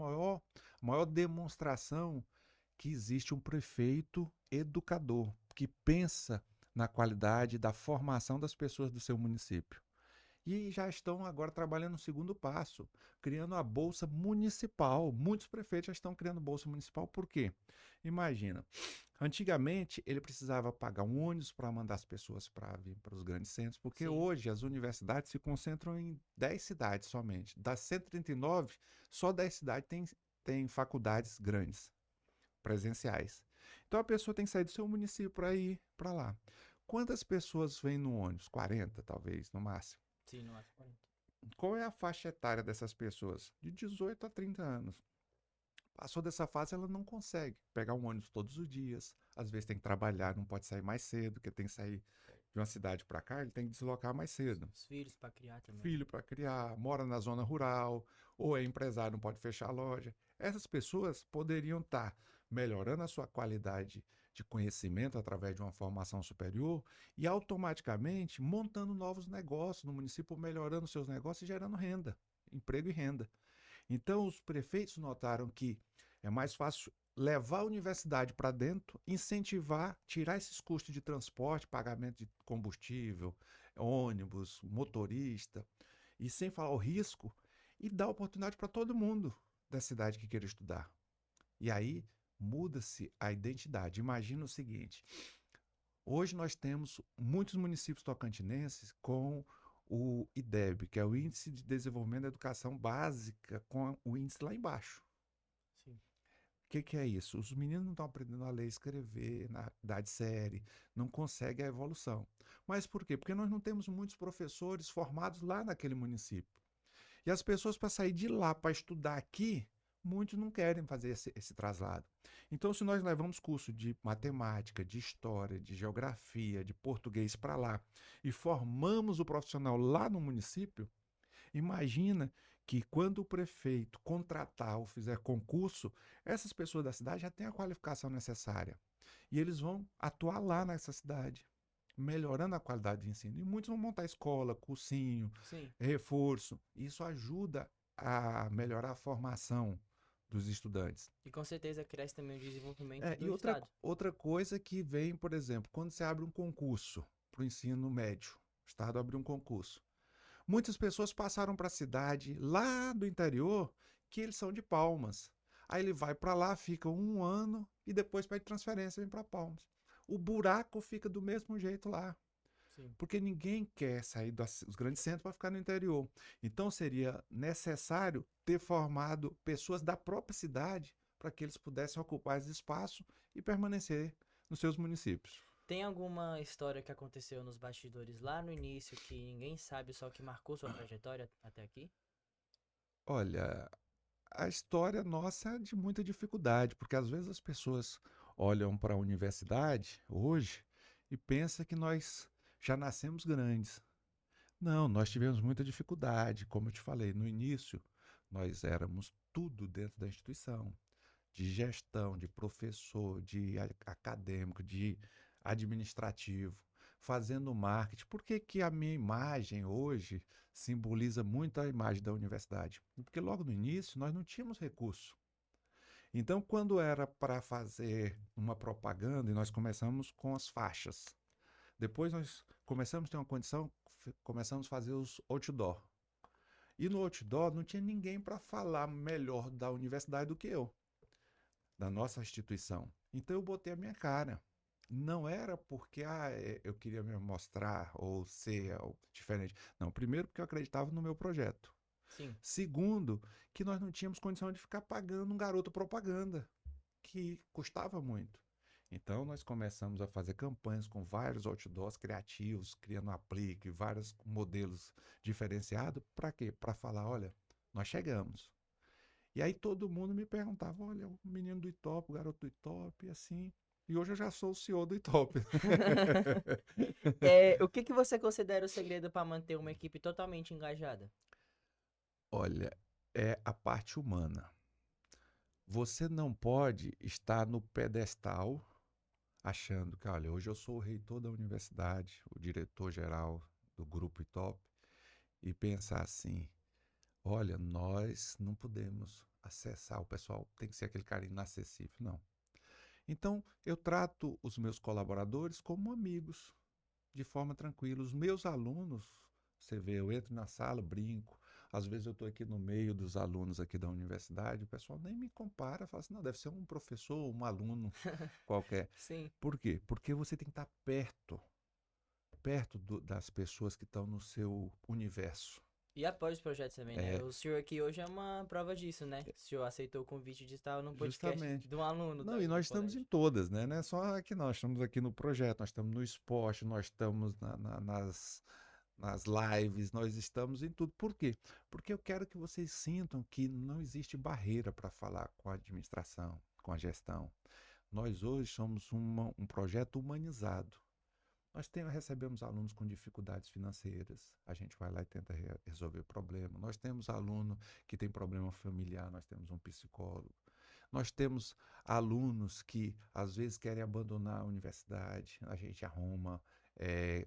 maior demonstração que existe um prefeito educador, que pensa na qualidade da formação das pessoas do seu município. E já estão agora trabalhando no segundo passo, criando a bolsa municipal. Muitos prefeitos já estão criando bolsa municipal. Por quê? Imagina, Antigamente, ele precisava pagar um ônibus para mandar as pessoas para vir para os grandes centros, porque Sim. hoje as universidades se concentram em 10 cidades somente. Das 139, só 10 cidades têm faculdades grandes, presenciais. Então a pessoa tem que sair do seu município para ir para lá. Quantas pessoas vêm no ônibus? 40, talvez, no máximo. Sim, no máximo 40. Qual é a faixa etária dessas pessoas? De 18 a 30 anos. Passou dessa fase, ela não consegue pegar um ônibus todos os dias. Às vezes tem que trabalhar, não pode sair mais cedo, porque tem que sair de uma cidade para cá, ele tem que deslocar mais cedo. Os filhos para criar também. Filho para criar, mora na zona rural, ou é empresário, não pode fechar a loja. Essas pessoas poderiam estar melhorando a sua qualidade de conhecimento através de uma formação superior e automaticamente montando novos negócios no município, melhorando seus negócios e gerando renda, emprego e renda. Então, os prefeitos notaram que é mais fácil levar a universidade para dentro, incentivar, tirar esses custos de transporte, pagamento de combustível, ônibus, motorista, e sem falar o risco, e dar oportunidade para todo mundo da cidade que queira estudar. E aí muda-se a identidade. Imagina o seguinte: hoje nós temos muitos municípios tocantinenses com o IDEB, que é o Índice de Desenvolvimento da Educação Básica, com o índice lá embaixo. Sim. O que é isso? Os meninos não estão aprendendo a ler e escrever na idade série, não conseguem a evolução. Mas por quê? Porque nós não temos muitos professores formados lá naquele município. E as pessoas, para sair de lá para estudar aqui, muitos não querem fazer esse traslado. Então, se nós levamos curso de matemática, de história, de geografia, de português para lá e formamos o profissional lá no município, imagina que quando o prefeito contratar ou fizer concurso, essas pessoas da cidade já têm a qualificação necessária. E eles vão atuar lá nessa cidade, melhorando a qualidade de ensino. E muitos vão montar escola, cursinho, Sim. reforço. Isso ajuda a melhorar a formação dos estudantes. E com certeza cresce também o desenvolvimento E do Estado. outra coisa que vem, por exemplo, quando você abre um concurso para o ensino médio, o Estado abriu um concurso. Muitas pessoas passaram para a cidade lá do interior, que eles são de Palmas. Aí ele vai para lá, fica um ano e depois pede transferência e vem para Palmas. O buraco fica do mesmo jeito lá, Sim. porque ninguém quer sair dos grandes centros para ficar no interior. Então seria necessário ter formado pessoas da própria cidade para que eles pudessem ocupar esse espaço e permanecer nos seus municípios. Tem alguma história que aconteceu nos bastidores lá no início que ninguém sabe, só que marcou sua trajetória até aqui? Olha, a história nossa é de muita dificuldade, porque às vezes as pessoas olham para a universidade hoje e pensam que nós já nascemos grandes. Não, nós tivemos muita dificuldade. Como eu te falei, no início, nós éramos tudo dentro da instituição, de gestão, de professor, de acadêmico, de administrativo, fazendo marketing. Por que que a minha imagem hoje simboliza muito a imagem da universidade? Porque logo no início nós não tínhamos recurso. Então, quando era para fazer uma propaganda, e nós começamos com as faixas, depois nós começamos a ter uma condição, começamos a fazer os outdoor. E no outdoor não tinha ninguém para falar melhor da universidade do que eu, da nossa instituição. Então eu botei a minha cara. Não era porque eu queria me mostrar ou ser diferente. Não, primeiro porque eu acreditava no meu projeto. Sim. Segundo, que nós não tínhamos condição de ficar pagando um garoto propaganda, que custava muito. Então nós começamos a fazer campanhas com vários outdoors criativos, criando aplique, vários modelos diferenciados. Para quê? Para falar, olha, nós chegamos. E aí todo mundo me perguntava, olha, o menino do Itópi, o garoto do Itópi, assim. E hoje eu já sou o CEO do Itópi. O que que você considera o segredo para manter uma equipe totalmente engajada? Olha, é a parte humana. Você não pode estar no pedestal achando que, olha, hoje eu sou o reitor da universidade, o diretor-geral do Grupo Itópi, e pensar assim, olha, nós não podemos acessar, o pessoal tem que ser aquele cara inacessível. Não. Então, eu trato os meus colaboradores como amigos, de forma tranquila. Os meus alunos, você vê, eu entro na sala, brinco. Às vezes eu estou aqui no meio dos alunos aqui da universidade, o pessoal nem me compara, fala assim, não, deve ser um professor, um aluno qualquer. Sim. Por quê? Porque você tem que estar perto das pessoas que estão no seu universo. E após os projetos também, né? É, O senhor aqui hoje é uma prova disso, né? O senhor aceitou o convite de estar no podcast justamente. de um aluno Não, e do nós estamos em colégio. todas, né? Não é só aqui não, nós estamos aqui no projeto, nós estamos no esporte, nós estamos nas lives, nós estamos em tudo. Por quê? Porque eu quero que vocês sintam que não existe barreira para falar com a administração, com a gestão. Nós hoje somos um projeto humanizado. Recebemos alunos com dificuldades financeiras, a gente vai lá e tenta resolver o problema. Nós temos aluno que tem problema familiar, nós temos um psicólogo. Nós temos alunos que às vezes querem abandonar a universidade, a gente arruma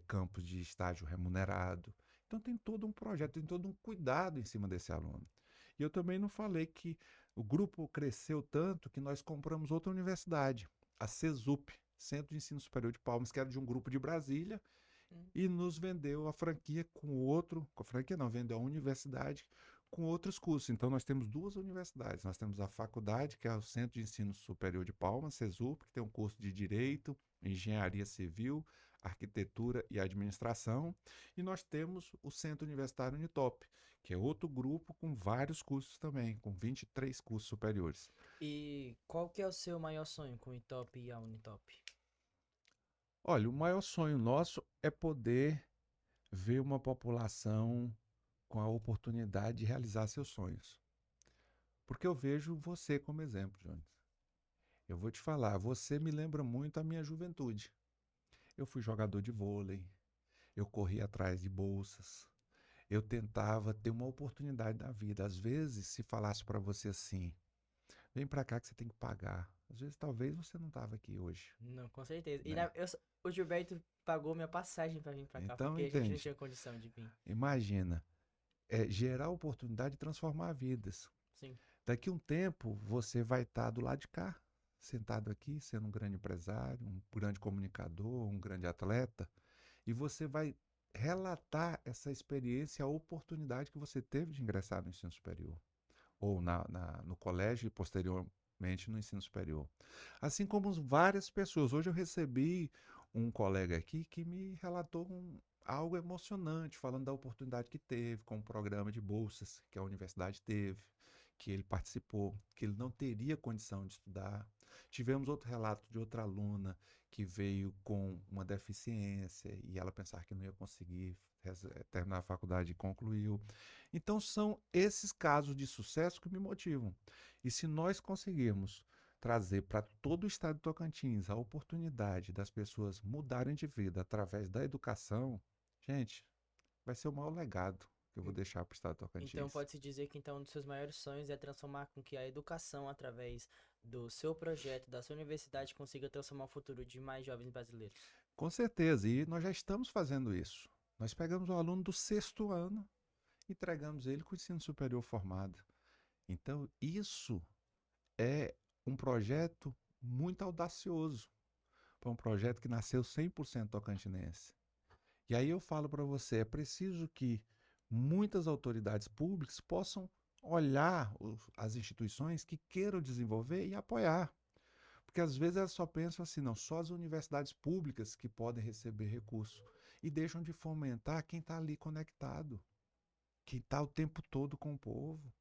campos de estágio remunerado. Então tem todo um projeto, tem todo um cuidado em cima desse aluno. E eu também não falei que o grupo cresceu tanto que nós compramos outra universidade, a CESUP, Centro de Ensino Superior de Palmas, que era de um grupo de Brasília, Hum. e nos vendeu a franquia com a franquia não, vendeu a universidade com outros cursos. Então nós temos duas universidades. Nós temos a faculdade, que é o Centro de Ensino Superior de Palmas, CESUP, que tem um curso de Direito, Engenharia Civil, Arquitetura e Administração. E nós temos o Centro Universitário Unitop, que é outro grupo com vários cursos também, com 23 cursos superiores. E qual que é o seu maior sonho com o Itop e a Unitop? Olha, o maior sonho nosso é poder ver uma população com a oportunidade de realizar seus sonhos. Porque eu vejo você como exemplo, Jones. Eu vou te falar, você me lembra muito a minha juventude. Eu fui jogador de vôlei, eu corri atrás de bolsas, eu tentava ter uma oportunidade na vida. Às vezes, se falasse para você assim, vem para cá que você tem que pagar. Às vezes, talvez você não estava aqui hoje, Não, com certeza. E né? o Gilberto pagou minha passagem pra vir pra cá, Então, porque a gente não entende? tinha condição de vir. Imagina, gerar oportunidade de transformar vidas. Sim. Daqui a um tempo, você vai estar do lado de cá, sentado aqui, sendo um grande empresário, um grande comunicador, um grande atleta, e você vai relatar essa experiência, a oportunidade que você teve de ingressar no ensino superior, ou no colégio e posteriormente no ensino superior. Assim como várias pessoas. Hoje eu recebi um colega aqui que me relatou algo emocionante, falando da oportunidade que teve com o programa de bolsas que a universidade teve, que ele participou, que ele não teria condição de estudar. Tivemos outro relato de outra aluna que veio com uma deficiência e ela pensar que não ia conseguir terminar a faculdade e concluiu. Então são esses casos de sucesso que me motivam. E se nós conseguirmos trazer para todo o estado de Tocantins a oportunidade das pessoas mudarem de vida através da educação, gente, vai ser o maior legado que eu vou deixar para o estado de Então Tocantins. pode-se dizer que então um dos seus maiores sonhos é transformar com que a educação, através do seu projeto, da sua universidade, consiga transformar o futuro de mais jovens brasileiros. Com certeza, e nós já estamos fazendo isso. Nós pegamos o aluno do sexto ano e entregamos ele com o ensino superior formado. Então, isso é um projeto muito audacioso, foi um projeto que nasceu 100% tocantinense. E aí eu falo para você, é preciso que muitas autoridades públicas possam olhar as instituições que queiram desenvolver e apoiar. Porque às vezes elas só pensam assim, não, só as universidades públicas que podem receber recursos e deixam de fomentar quem está ali conectado, quem está o tempo todo com o povo.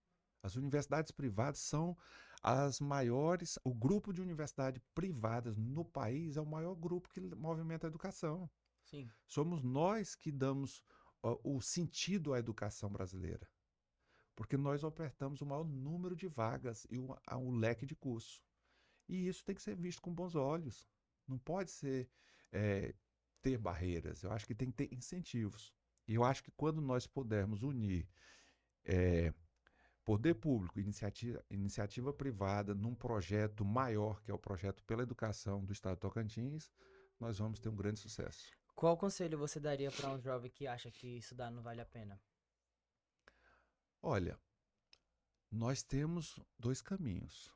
As universidades privadas são as maiores, o grupo de universidades privadas no país é o maior grupo que movimenta a educação. Sim. Somos nós que damos o sentido à educação brasileira, porque nós ofertamos o maior número de vagas e o leque de cursos. E isso tem que ser visto com bons olhos. Não pode ser ter barreiras. Eu acho que tem que ter incentivos. E eu acho que quando nós pudermos unir poder público, iniciativa privada, num projeto maior, que é o projeto pela educação do Estado de Tocantins, nós vamos ter um grande sucesso. Qual conselho você daria para um jovem que acha que estudar não vale a pena? Olha, nós temos dois caminhos.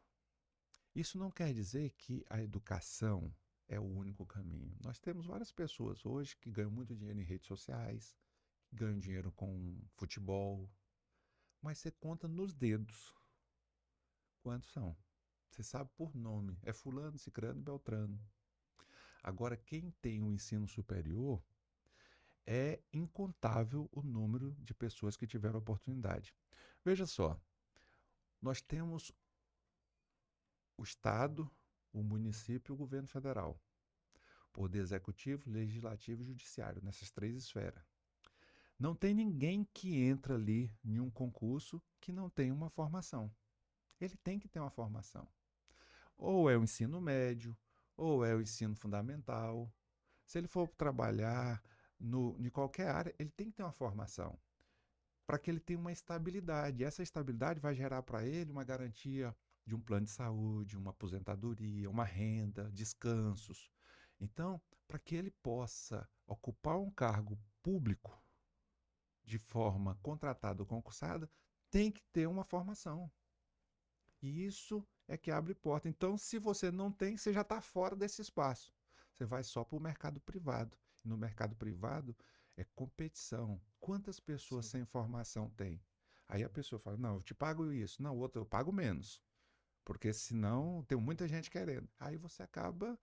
Isso não quer dizer que a educação é o único caminho. Nós temos várias pessoas hoje que ganham muito dinheiro em redes sociais, que ganham dinheiro com futebol, mas você conta nos dedos quantos são. Você sabe por nome. É fulano, cicrano, beltrano. Agora, quem tem o ensino superior, é incontável o número de pessoas que tiveram oportunidade. Veja só, nós temos o Estado, o município e o governo federal. Poder executivo, legislativo e judiciário, nessas três esferas. Não tem ninguém que entra ali em um concurso que não tenha uma formação. Ele tem que ter uma formação. Ou é o ensino médio, ou é o ensino fundamental. Se ele for trabalhar em qualquer área, ele tem que ter uma formação para que ele tenha uma estabilidade. E essa estabilidade vai gerar para ele uma garantia de um plano de saúde, uma aposentadoria, uma renda, descansos. Então, para que ele possa ocupar um cargo público de forma contratada ou concursada, tem que ter uma formação. E isso é que abre porta. Então, se você não tem, você já está fora desse espaço. Você vai só para o mercado privado. E no mercado privado é competição. Quantas pessoas Sim. sem formação tem? Aí a pessoa fala: não, eu te pago isso. Não, outro eu pago menos. Porque senão tem muita gente querendo. Aí você acaba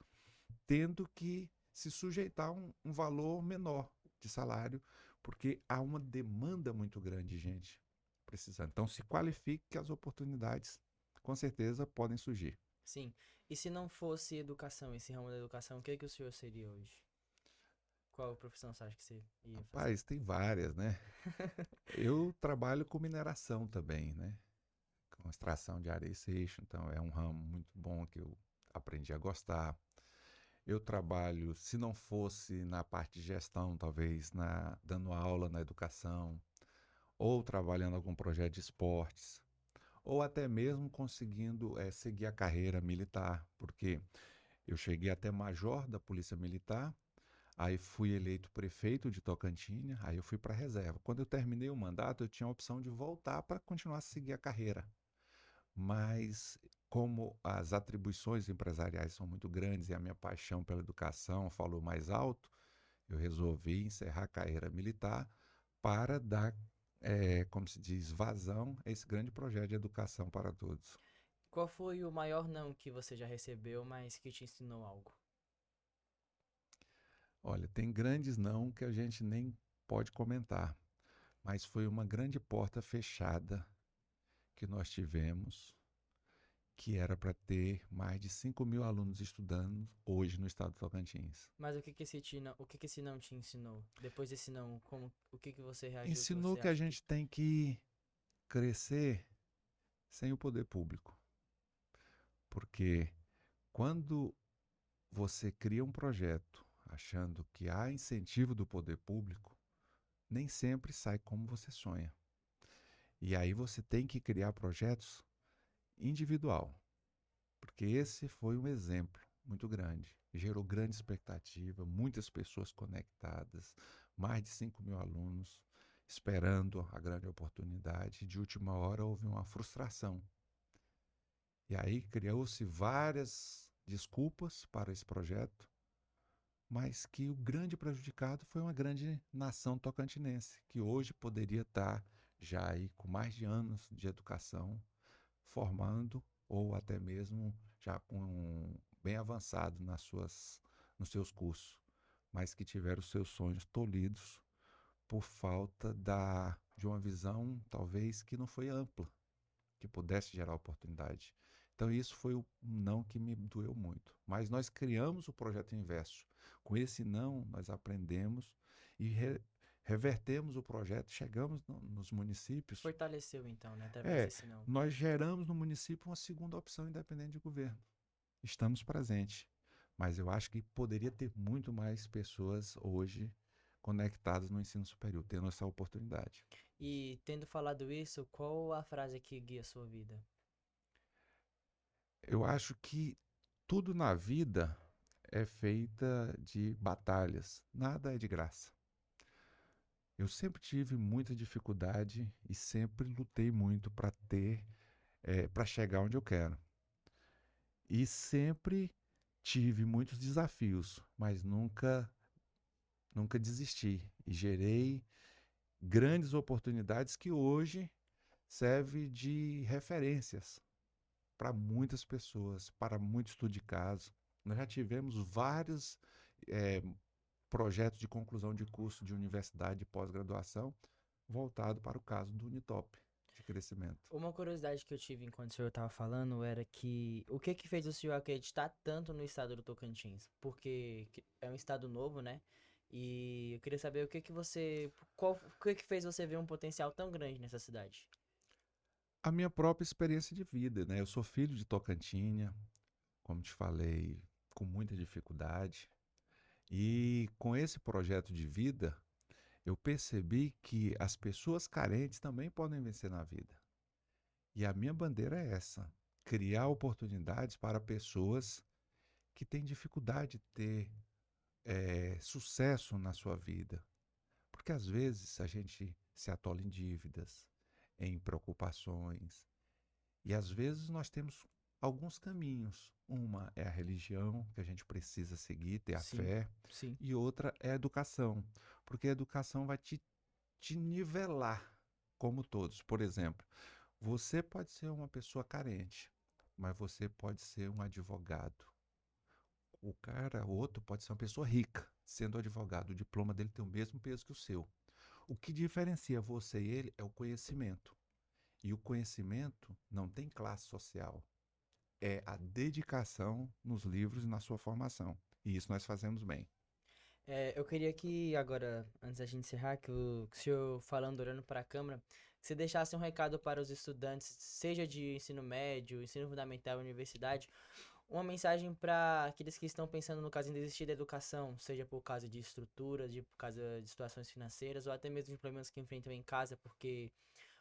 tendo que se sujeitar a um valor menor de salário, porque há uma demanda muito grande de gente precisando. Então, se qualifique que as oportunidades, com certeza, podem surgir. Sim. E se não fosse educação, esse ramo da educação, o que o senhor seria hoje? Qual profissão você acha que você ia fazer? Rapaz, tem várias, né? Eu trabalho com mineração também, né? Com extração de areia e seixo, então é um ramo muito bom que eu aprendi a gostar. Eu trabalho, se não fosse na parte de gestão, talvez dando aula na educação, ou trabalhando em algum projeto de esportes, ou até mesmo conseguindo seguir a carreira militar, porque eu cheguei até major da Polícia Militar, aí fui eleito prefeito de Tocantins, aí eu fui para a reserva. Quando eu terminei o mandato, eu tinha a opção de voltar para continuar a seguir a carreira, mas como as atribuições empresariais são muito grandes e a minha paixão pela educação falou mais alto, eu resolvi encerrar a carreira militar para dar, como se diz, vazão a esse grande projeto de educação para todos. Qual foi o maior não que você já recebeu, mas que te ensinou algo? Olha, tem grandes não que a gente nem pode comentar, mas foi uma grande porta fechada que nós tivemos, que era para ter mais de 5.000 alunos estudando hoje no estado de Tocantins. Mas o que esse não te ensinou? Depois desse não, o que você reagiu que Ensinou você que a acha que... gente tem que crescer sem o poder público, porque quando você cria um projeto achando que há incentivo do poder público, nem sempre sai como você sonha. E aí você tem que criar projetos individual, porque esse foi um exemplo muito grande. Gerou grande expectativa, muitas pessoas conectadas, mais de 5.000 alunos esperando a grande oportunidade. De última hora houve uma frustração. E aí criou-se várias desculpas para esse projeto, mas que o grande prejudicado foi uma grande nação tocantinense, que hoje poderia estar já aí com mais de anos de educação, formando ou até mesmo já bem avançado nos seus cursos, mas que tiveram seus sonhos tolhidos por falta de uma visão talvez que não foi ampla, que pudesse gerar oportunidade. Então isso foi um não que me doeu muito. Mas nós criamos o projeto Inverso. Com esse não, nós aprendemos e revertemos o projeto, chegamos nos municípios. Fortaleceu então, né? Através É, desse não. nós geramos no município uma segunda opção independente de governo. Estamos presentes. Mas eu acho que poderia ter muito mais pessoas hoje conectadas no ensino superior, tendo essa oportunidade. E tendo falado isso, qual a frase que guia a sua vida? Eu acho que tudo na vida é feita de batalhas, nada é de graça. Eu sempre tive muita dificuldade e sempre lutei muito para para chegar onde eu quero. E sempre tive muitos desafios, mas nunca desisti e gerei grandes oportunidades que hoje serve de referências para muitas pessoas, para muito estudo de caso. Nós já tivemos vários eh, projetos de conclusão de curso de universidade de pós-graduação voltado para o caso do Unitop de crescimento. Uma curiosidade que eu tive enquanto o senhor estava falando era que o que que fez o senhor acreditar tanto no estado do Tocantins? Porque é um estado novo, né? E eu queria saber o que que fez você ver um potencial tão grande nessa cidade? A minha própria experiência de vida, né? Eu sou filho de Tocantinha, como te falei, com muita dificuldade. E com esse projeto de vida, eu percebi que as pessoas carentes também podem vencer na vida. E a minha bandeira é essa: criar oportunidades para pessoas que têm dificuldade de ter sucesso na sua vida. Porque às vezes a gente se atola em dívidas, em preocupações, e às vezes nós temos alguns caminhos. Uma é a religião, que a gente precisa seguir, ter a Sim, fé, sim, e outra é a educação, porque a educação vai te nivelar como todos. Por exemplo, você pode ser uma pessoa carente, mas você pode ser um advogado. O outro pode ser uma pessoa rica, sendo advogado. O diploma dele tem o mesmo peso que o seu. O que diferencia você e ele é o conhecimento. E o conhecimento não tem classe social. É a dedicação nos livros e na sua formação. E isso nós fazemos bem. Eu queria que agora, antes da gente encerrar, que o senhor falando, olhando para a câmera, que você deixasse um recado para os estudantes, seja de ensino médio, ensino fundamental, universidade, uma mensagem para aqueles que estão pensando no caso em desistir da educação, seja por causa de estruturas, por causa de situações financeiras, ou até mesmo de problemas que enfrentam em casa, porque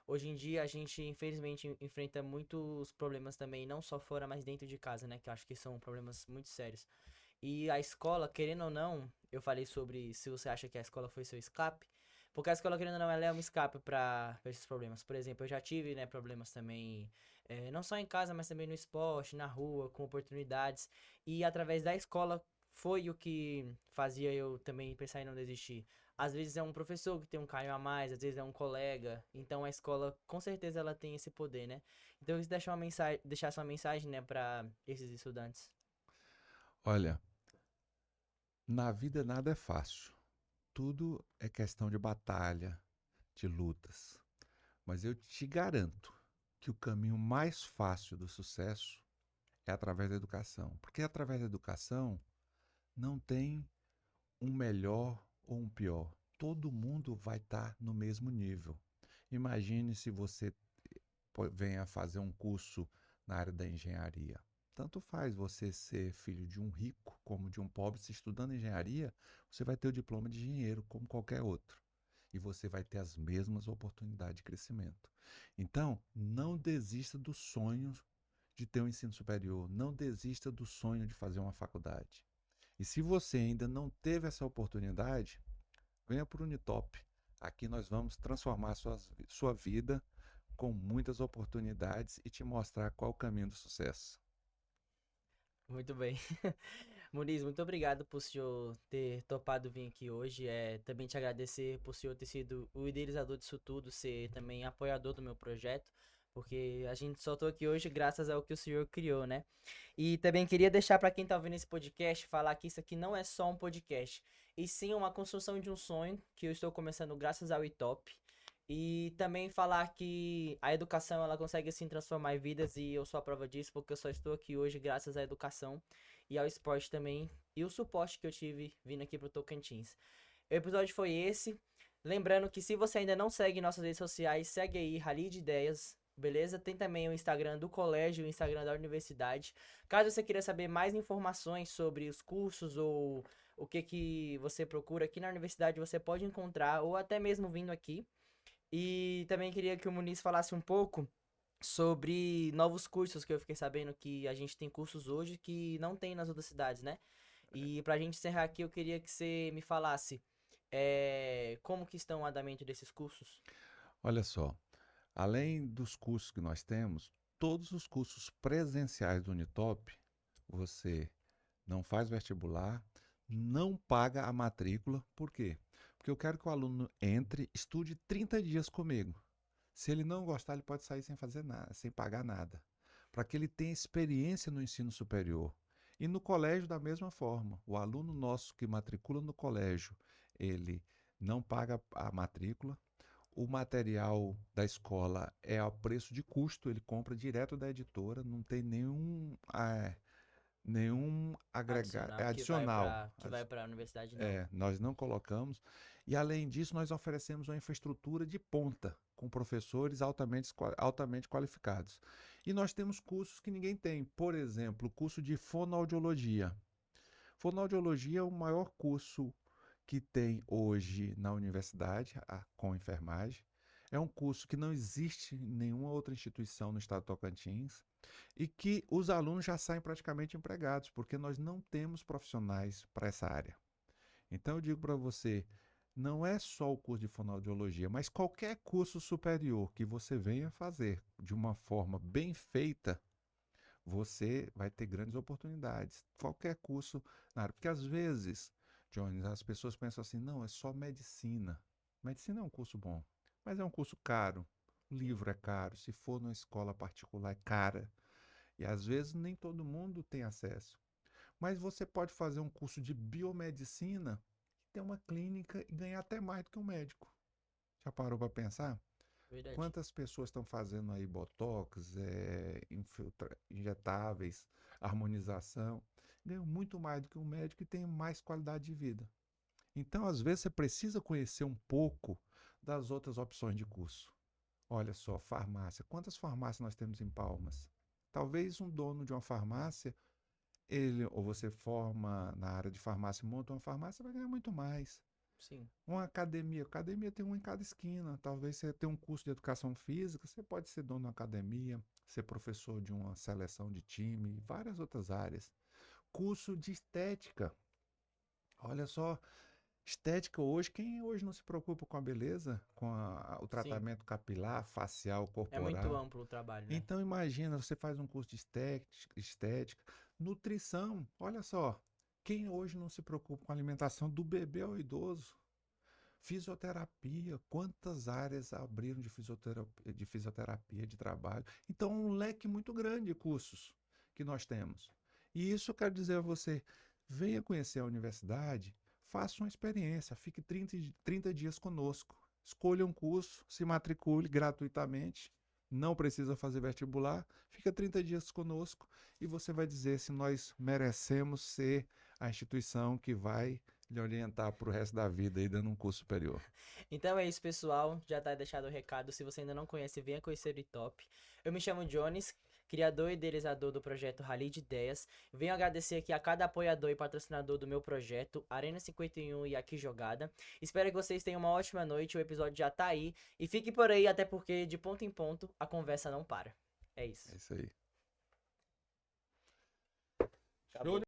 hoje em dia a gente, infelizmente, enfrenta muitos problemas também, não só fora, mas dentro de casa, né? Que eu acho que são problemas muito sérios. E a escola, querendo ou não, eu falei sobre se você acha que a escola foi seu escape, porque a escola, querendo ou não, ela é um escape para esses problemas. Por exemplo, eu já tive, né, problemas também, não só em casa, mas também no esporte, na rua, com oportunidades. E através da escola foi o que fazia eu também pensar em não desistir. Às vezes é um professor que tem um carinho a mais, às vezes é um colega. Então a escola, com certeza, ela tem esse poder, né? Então eu quis deixar uma mensagem, deixar essa mensagem, né, para esses estudantes. Olha, na vida nada é fácil. Tudo é questão de batalha, de lutas. Mas eu te garanto que o caminho mais fácil do sucesso é através da educação. Porque através da educação não tem um melhor ou um pior. Todo mundo vai estar no mesmo nível. Imagine se você venha fazer um curso na área da engenharia. Tanto faz você ser filho de um rico como de um pobre, se estudando engenharia, você vai ter o diploma de engenheiro como qualquer outro. E você vai ter as mesmas oportunidades de crescimento. Então, não desista do sonho de ter um ensino superior, não desista do sonho de fazer uma faculdade. E se você ainda não teve essa oportunidade, venha para o Unitop. Aqui nós vamos transformar sua vida com muitas oportunidades e te mostrar qual o caminho do sucesso. Muito bem. Muniz, muito obrigado por o senhor ter topado vir aqui hoje. Também te agradecer por o senhor ter sido o idealizador disso tudo, ser também apoiador do meu projeto, porque a gente só tô aqui hoje graças ao que o senhor criou, né? E também queria deixar para quem tá ouvindo esse podcast, falar que isso aqui não é só um podcast, e sim uma construção de um sonho que eu estou começando graças ao ITOP. E também falar que a educação ela consegue sim transformar vidas e eu sou a prova disso porque eu só estou aqui hoje graças à educação e ao esporte também e o suporte que eu tive vindo aqui pro Tocantins. O episódio foi esse. Lembrando que se você ainda não segue nossas redes sociais, segue aí Rally de Ideias, beleza? Tem também o Instagram do colégio, o Instagram da universidade. Caso você queira saber mais informações sobre os cursos ou o que você procura aqui na universidade, você pode encontrar ou até mesmo vindo aqui. E também queria que o Muniz falasse um pouco sobre novos cursos, que eu fiquei sabendo que a gente tem cursos hoje que não tem nas outras cidades, né? E pra gente encerrar aqui, eu queria que você me falasse como que estão o andamento desses cursos. Olha só, além dos cursos que nós temos, todos os cursos presenciais do Unitop, você não faz vestibular, não paga a matrícula. Por quê? Porque eu quero que o aluno entre, estude 30 dias comigo. Se ele não gostar, ele pode sair sem fazer nada, sem pagar nada, para que ele tenha experiência no ensino superior. E no colégio, da mesma forma, o aluno nosso que matricula no colégio, ele não paga a matrícula, o material da escola é a preço de custo, ele compra direto da editora, não tem nenhum Adicional que vai adicional. para a universidade, não. Nós não colocamos. E além disso, nós oferecemos uma infraestrutura de ponta, com professores altamente qualificados. E nós temos cursos que ninguém tem. Por exemplo, o curso de fonoaudiologia. Fonoaudiologia é o maior curso que tem hoje na universidade, com enfermagem. É um curso que não existe em nenhuma outra instituição no estado de Tocantins e que os alunos já saem praticamente empregados, porque nós não temos profissionais para essa área. Então eu digo para você, não é só o curso de fonoaudiologia, mas qualquer curso superior que você venha fazer de uma forma bem feita, você vai ter grandes oportunidades. Qualquer curso na área. Porque às vezes, Jones, as pessoas pensam assim, não, é só medicina. Medicina é um curso bom, mas é um curso caro. O livro é caro, se for numa escola particular é cara. E às vezes nem todo mundo tem acesso. Mas você pode fazer um curso de biomedicina, ter uma clínica e ganhar até mais do que um médico. Já parou para pensar? Verdade. Quantas pessoas estão fazendo aí botox, injetáveis, harmonização, ganham muito mais do que um médico e têm mais qualidade de vida. Então, às vezes, você precisa conhecer um pouco das outras opções de curso. Olha só, farmácia. Quantas farmácias nós temos em Palmas? Talvez um dono de uma farmácia, ele ou você forma na área de farmácia, monta uma farmácia, vai ganhar muito mais. Sim. Uma academia tem uma em cada esquina. Talvez você tenha um curso de educação física, você pode ser dono de uma academia, ser professor de uma seleção de time, várias outras áreas. Curso de estética. Olha só, estética hoje, quem hoje não se preocupa com a beleza, com o Sim. tratamento capilar, facial, É muito corporal? amplo o trabalho, né? Então imagina, você faz um curso de estética, nutrição, olha só, quem hoje não se preocupa com a alimentação do bebê ao idoso? Fisioterapia, quantas áreas abriram de fisioterapia, de trabalho? Então, um leque muito grande de cursos que nós temos. E isso eu quero dizer a você, venha conhecer a universidade, faça uma experiência, fique 30 dias conosco. Escolha um curso, se matricule gratuitamente, não precisa fazer vestibular, fica 30 dias conosco e você vai dizer se nós merecemos ser a instituição que vai lhe orientar para o resto da vida aí dando um curso superior. Então é isso, pessoal. Já tá deixado o recado. Se você ainda não conhece, venha conhecer o Itop. Eu me chamo Jones, criador e idealizador do projeto Rally de Ideias. Venho agradecer aqui a cada apoiador e patrocinador do meu projeto, Arena 51 e Aqui Jogada. Espero que vocês tenham uma ótima noite. O episódio já tá aí. E fique por aí, até porque de ponto em ponto a conversa não para. É isso. É isso aí. Acabou.